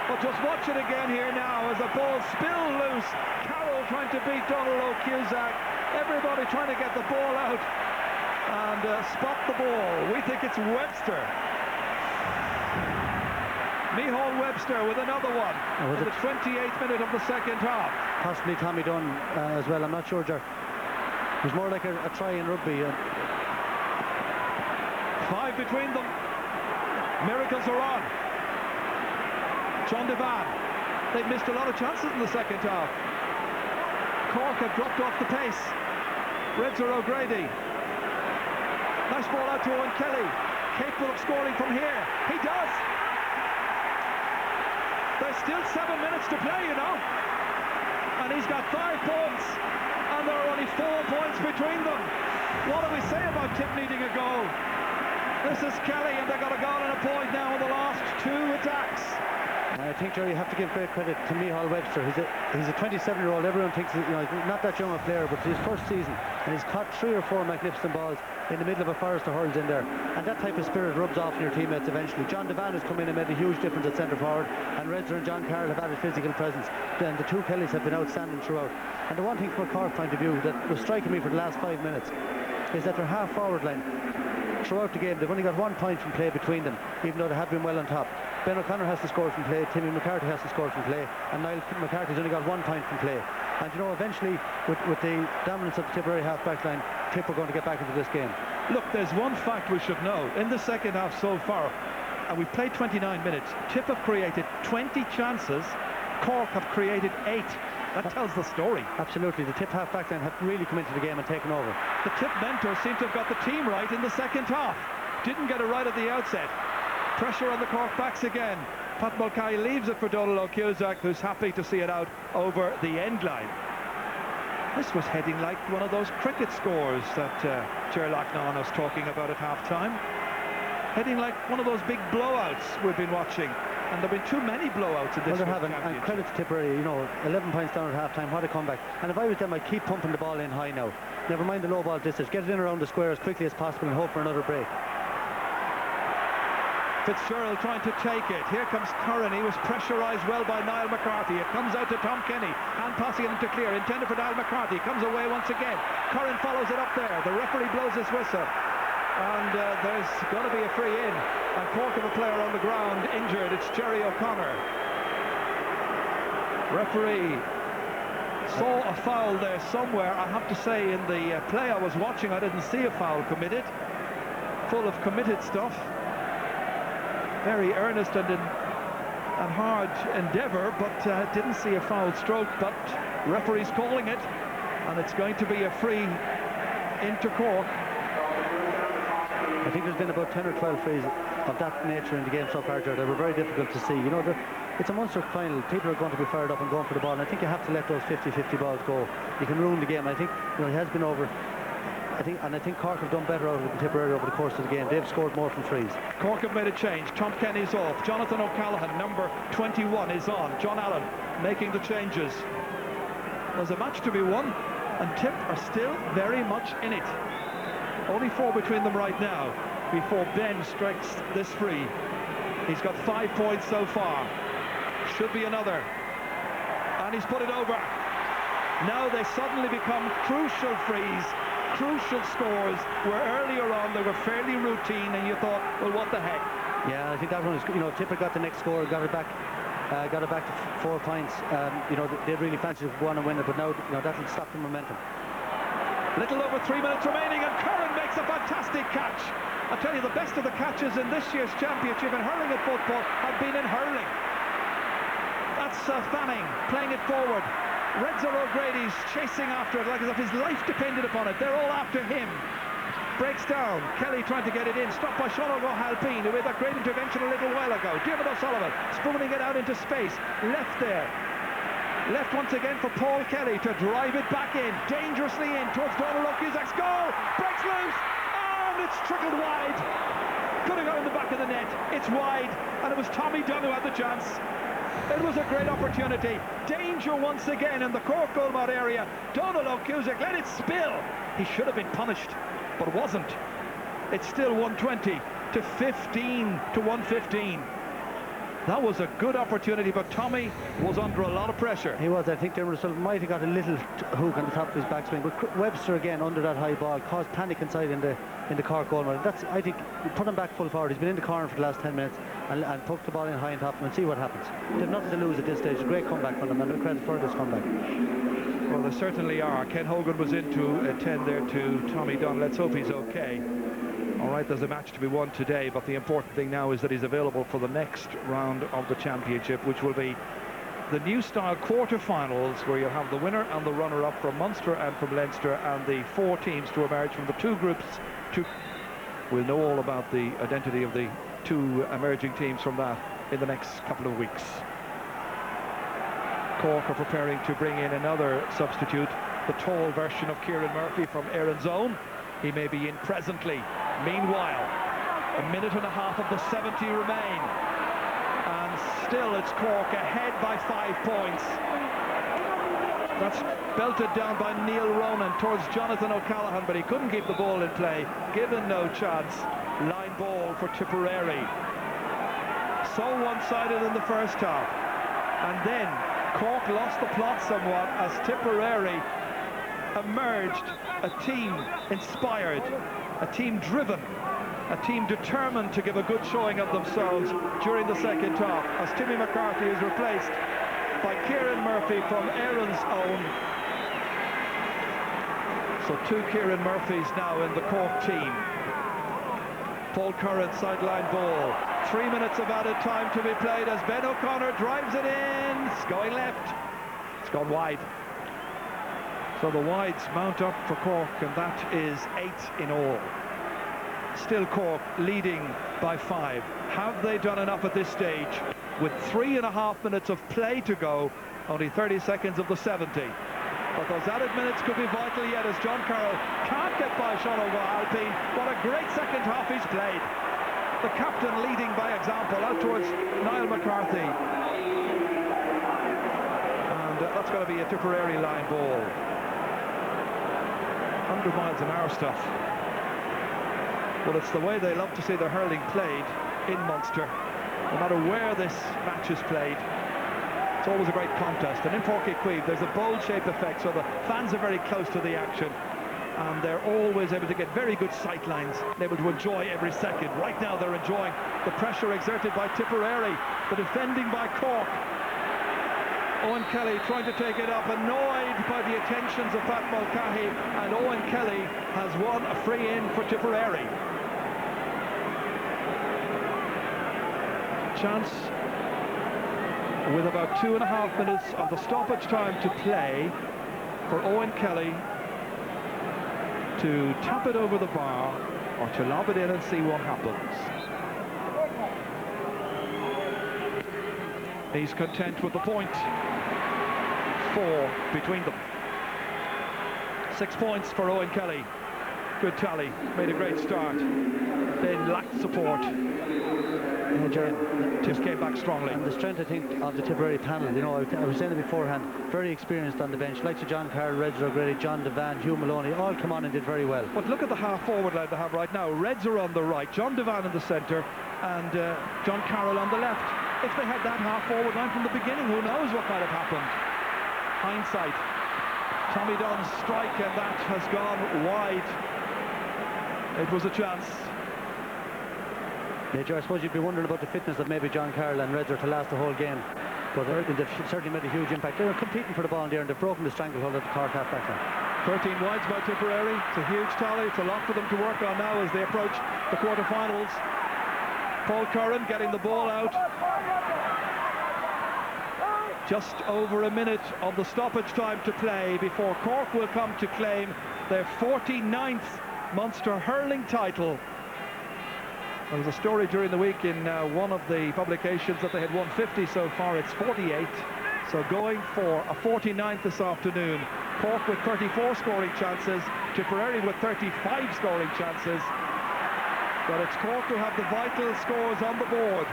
S3: But just watch it again here now as the ball spilled loose. Carroll trying to beat Donald O'Cusack. Everybody trying to get the ball out and spot the ball. We think it's Webster. Micheál Webster with another one in the 28th minute of the second half.
S4: Possibly Tommy Dunn as well, I'm not sure, Jack. It was more like a try in rugby.
S3: 5 between them. Miracles are on. John Devan. They've missed a lot of chances in the second half. Cork have dropped off the pace. Redzer O'Grady. Nice ball out to Owen Kelly. Capable of scoring from here. He does. There's still 7 minutes to play, you know. And he's got 5 points. And there are only 4 points between them. What do we say about Tip needing a goal? This is Kelly, and they got a goal and a point now in the last 2 attacks.
S4: I think, Jerry, you have to give great credit to Micheál Webster. He's a 27-year-old. Everyone thinks he's not that young a player, but it's his first season, and he's caught 3 or 4 magnificent balls in the middle of a forest of hurls in there. And that type of spirit rubs off on your teammates eventually. John Devan has come in and made a huge difference at centre forward, and Redzer and John Carroll have added physical presence. Then the 2 Kellys have been outstanding throughout. And the one thing from a Cork point of view that was striking me for the last 5 minutes is that their half-forward line, throughout the game, they've only got 1 point from play between them, even though they have been well on top. Ben O'Connor has to score from play, Timmy McCarthy has to score from play, and Niall McCarthy's only got 1 point from play. And you know, eventually, with the dominance of the Tipperary half-back line, Tip are going to get back into this game.
S3: Look, there's one fact we should know. In the second half so far, and we've played 29 minutes, Tip have created 20 chances, Cork have created 8. That tells the story.
S4: Absolutely. The Tip half-back line have really come into the game and taken over.
S3: The Tip mentors seem to have got the team right in the second half. Didn't get it right at the outset. Pressure on the Cork backs again. Pat Mulcahy leaves it for Donald O'Cusack, who's happy to see it out over the end line. This was heading like one of those cricket scores that Ger Loughnane was talking about at half-time. Heading like one of those big blowouts we've been watching. And there have been too many blowouts in this
S4: championship. And credit to Tipperary, you know, 11 points down at half-time, what a comeback. And if I was them, I'd keep pumping the ball in high now. Never mind the low ball distance. Get it in around the square as quickly as possible and hope for another break.
S3: Fitzgerald trying to take it. Here comes Curran. He was pressurised well by Niall McCarthy. It comes out to Tom Kenny. Hand passing it into clear. Intended for Niall McCarthy. Comes away once again. Curran follows it up there. The referee blows his whistle. And there's going to be a free in. And Cork have a player on the ground injured. It's Jerry O'Connor. Referee saw a foul there somewhere. I have to say, in the play I was watching, I didn't see a foul committed. Full of committed stuff. Very earnest and hard endeavour, but didn't see a foul stroke. But referee's calling it, and it's going to be a free into Cork.
S4: I think there's been about 10 or 12 frees of that nature in the game so far, Jared, that were very difficult to see. You know, it's a Munster final. People are going to be fired up and going for the ball, and I think you have to let those 50-50 balls go. You can ruin the game. I think, you know, he has been over. I think Cork have done better out of it than Tipperary over the course of the game. They've scored more from frees.
S3: Cork have made a change. Tom Kenny's off. Jonathan O'Callaghan, number 21, is on. John Allen making the changes. There's a match to be won, and Tip are still very much in it. Only 4 between them right now before Ben strikes this free. He's got 5 points so far. Should be another. And he's put it over. Now they suddenly become crucial frees, crucial scores, where earlier on they were fairly routine and you thought, well, what the heck?
S4: Yeah, I think that one is, you know, Tipper got the next score, got it back to 4 points. You know, they really fancied to go on and win it, but now, you know, that'll stop the momentum.
S3: Little over 3 minutes remaining, and Curran makes a fantastic catch. I tell you, the best of the catches in this year's championship in hurling and football have been in hurling. That's Fanning playing it forward. Redzer O'Grady's chasing after it like as if his life depended upon it. They're all after him. Breaks down. Kelly trying to get it in. Stopped by Sean O'Halpine, who made that great intervention a little while ago. Diarmuid O'Sullivan spooning it out into space. Left there. Left once again for Paul Kelly to drive it back in. Dangerously in towards Donald O'Cusac's goal. Breaks loose. And it's trickled wide. Could have got in the back of the net. It's wide. And it was Tommy Dunn who had the chance. It was a great opportunity. Danger once again in the Cork goalmouth area. Donald O'Cusac let it spill. He should have been punished, but wasn't. It's still 120 to 15 to 115. That was a good opportunity, but Tommy was under a lot of pressure.
S4: He was. I think Diarmuid O'Sullivan might have got a little hook on the top of his backswing, but Webster again under that high ball caused panic inside in the Cork goal. That's, I think, put him back full forward. He's been in the corner for the last 10 minutes and poked the ball in high and top and see what happens. They've nothing to lose at this stage. A great comeback from them, and credit for this comeback.
S3: Well, they certainly are. Ken Hogan was in to attend there to Tommy Dunn. Let's hope he's okay. All right, there's a match to be won today, but the important thing now is that he's available for the next round of the championship, which will be the new style quarter-finals, where you'll have the winner and the runner-up from Munster and from Leinster, and the 4 teams to emerge from the 2 groups. We'll know all about the identity of the 2 emerging teams from that in the next couple of weeks. Cork are preparing to bring in another substitute, the tall version of Kieran Murphy from Erin's Own. He may be in presently. Meanwhile, 1.5 minutes of the 70 remain, and still it's Cork ahead by 5 points. That's belted down by Neil Ronan towards Jonathan O'Callaghan, but he couldn't keep the ball in play, given no chance. Line ball for Tipperary. So one-sided in the first half, and then Cork lost the plot somewhat as Tipperary emerged a team inspired, a team driven, a team determined to give a good showing of themselves during the second half, as Timmy McCarthy is replaced by Kieran Murphy from Erin's Own. So 2 Kieran Murphys now in the Cork team. Paul Curran sideline ball. 3 minutes of added time to be played as Ben O'Connor drives it in. It's going left. It's gone wide. So the wides mount up for Cork, and that is 8 in all. Still Cork leading by 5. Have they done enough at this stage? With 3.5 minutes of play to go, only 30 seconds of the 70. But those added minutes could be vital yet, as John Carroll can't get by Sean O'Halpine. What a great second half he's played. The captain leading by example out towards Niall McCarthy. And that's going to be a Tipperary line ball. 100 miles an hour stuff. Well, it's the way they love to see their hurling played in Munster. No matter where this match is played, it's always a great contest. And in Páirc Uí Chaoimh, there's a bowl shape effect, so the fans are very close to the action, and they're always able to get very good sight lines, and able to enjoy every second. Right now they're enjoying the pressure exerted by Tipperary, the defending by Cork. Owen Kelly trying to take it up, annoyed by the attentions of Pat Mulcahy, and Owen Kelly has won a free in for Tipperary. Chance with about 2.5 minutes of the stoppage time to play for Owen Kelly to tap it over the bar or to lob it in and see what happens. He's content with the point. 4 between them. 6 points for Owen Kelly. Good tally, made a great start. Then lacked support. Just came back strongly.
S4: And the strength, I think, of the Tipperary panel, you know, I was saying it beforehand, very experienced on the bench, like John Carroll, Reds O'Grady, John Devan, Hugh Maloney, all come on and did very well.
S3: But look at the half-forward line they have right now. Reds are on the right, John Devan in the centre, and John Carroll on the left. If they had that half-forward line from the beginning, who knows what might have happened. Hindsight. Tommy Dunn's strike, and that has gone wide. It was a chance.
S4: Yeah, Joe, I suppose you'd be wondering about the fitness of maybe John Carroll and Redzer to last the whole game. But they've certainly made a huge impact. They were competing for the ball in there, and they've broken the stranglehold of the Cork half-back line.
S3: 13 wides by Tipperary. It's a huge tally. It's a lot for them to work on now as they approach the quarter-finals. Paul Curran getting the ball out. Just over a minute of the stoppage time to play before Cork will come to claim their 49th Munster Hurling title. There was a story during the week in one of the publications that they had won 50 so far. It's 48, so going for a 49th this afternoon. Cork with 34 scoring chances, Tipperary with 35 scoring chances, but it's Cork who have the vital scores on the board.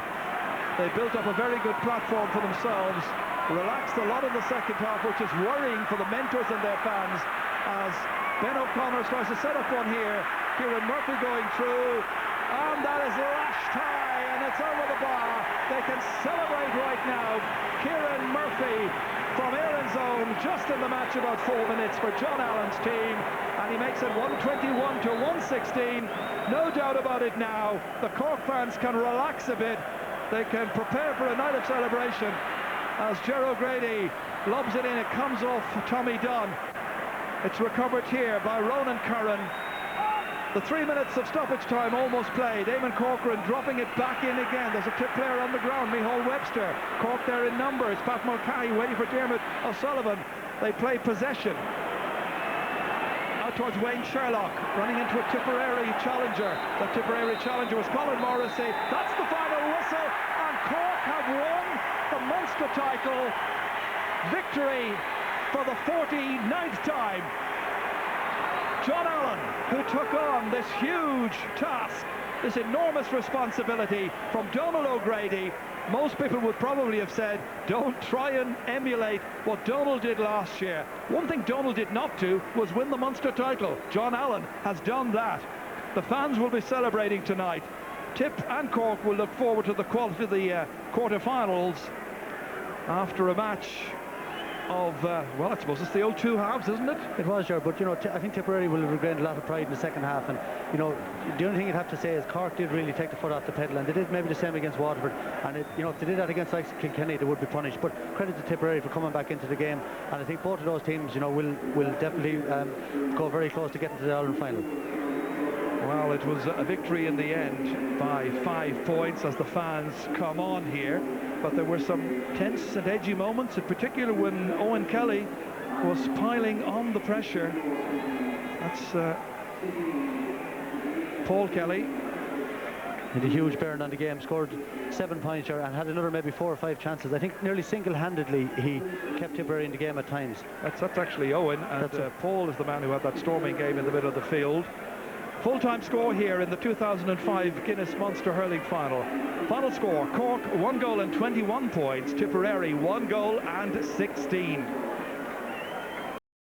S3: They built up a very good platform for themselves, relaxed a lot in the second half, which is worrying for the mentors and their fans, as Ben O'Connor tries to set up one here. Kieran Murphy going through, and that is lashed high, and it's over the bar. They can celebrate right now. Kieran Murphy from Aaron's Zone, just in the match about 4 minutes for John Allen's team, and he makes it 121 to 116. No doubt about it now. The Cork fans can relax a bit. They can prepare for a night of celebration as Ger O'Grady lobs it in. It comes off Tommy Dunn. It's recovered here by Ronan Curran. The 3 minutes of stoppage time almost played. Eamon Corcoran dropping it back in again. There's a Tip player on the ground, Micheál Webster. Cork there in numbers. Pat Mulcahy waiting for Dermot O'Sullivan. They play possession. Out towards Wayne Sherlock, running into a Tipperary challenger. The Tipperary challenger was Colin Morrissey. That's the final whistle, and Cork have won the Munster title. Victory for the 49th time. John Allen, who took on this huge task, this enormous responsibility from Donald O'Grady. Most people would probably have said, don't try and emulate what Donald did last year. One thing Donald did not do was win the Munster title. John Allen has done that. The fans will be celebrating tonight. Tip and Cork will look forward to the quality of the quarter-finals after a match of, well, I suppose it's the old two halves, isn't it?
S4: It was, sure, but, you know, I think Tipperary will have regained a lot of pride in the second half, and, you know, the only thing you'd have to say is Cork did really take the foot off the pedal, and they did maybe the same against Waterford, and, you know, if they did that against like Kilkenny, they would be punished, but credit to Tipperary for coming back into the game, and I think both of those teams, you know, will definitely go very close to getting to the Ireland final.
S3: Well, it was a victory in the end by 5 points as the fans come on here, but there were some tense and edgy moments, in particular when Owen Kelly was piling on the pressure. That's Paul Kelly.
S4: Had a huge bearing on the game, scored 7 points here and had another maybe 4 or 5 chances. I think nearly single-handedly he kept Tipperary in the game at times.
S3: That's actually Owen, and Paul is the man who had that storming game in the middle of the field. Full-time score here in the 2005 Guinness Munster Hurling final. Final score, Cork 1 goal and 21 points, Tipperary 1 goal and 16.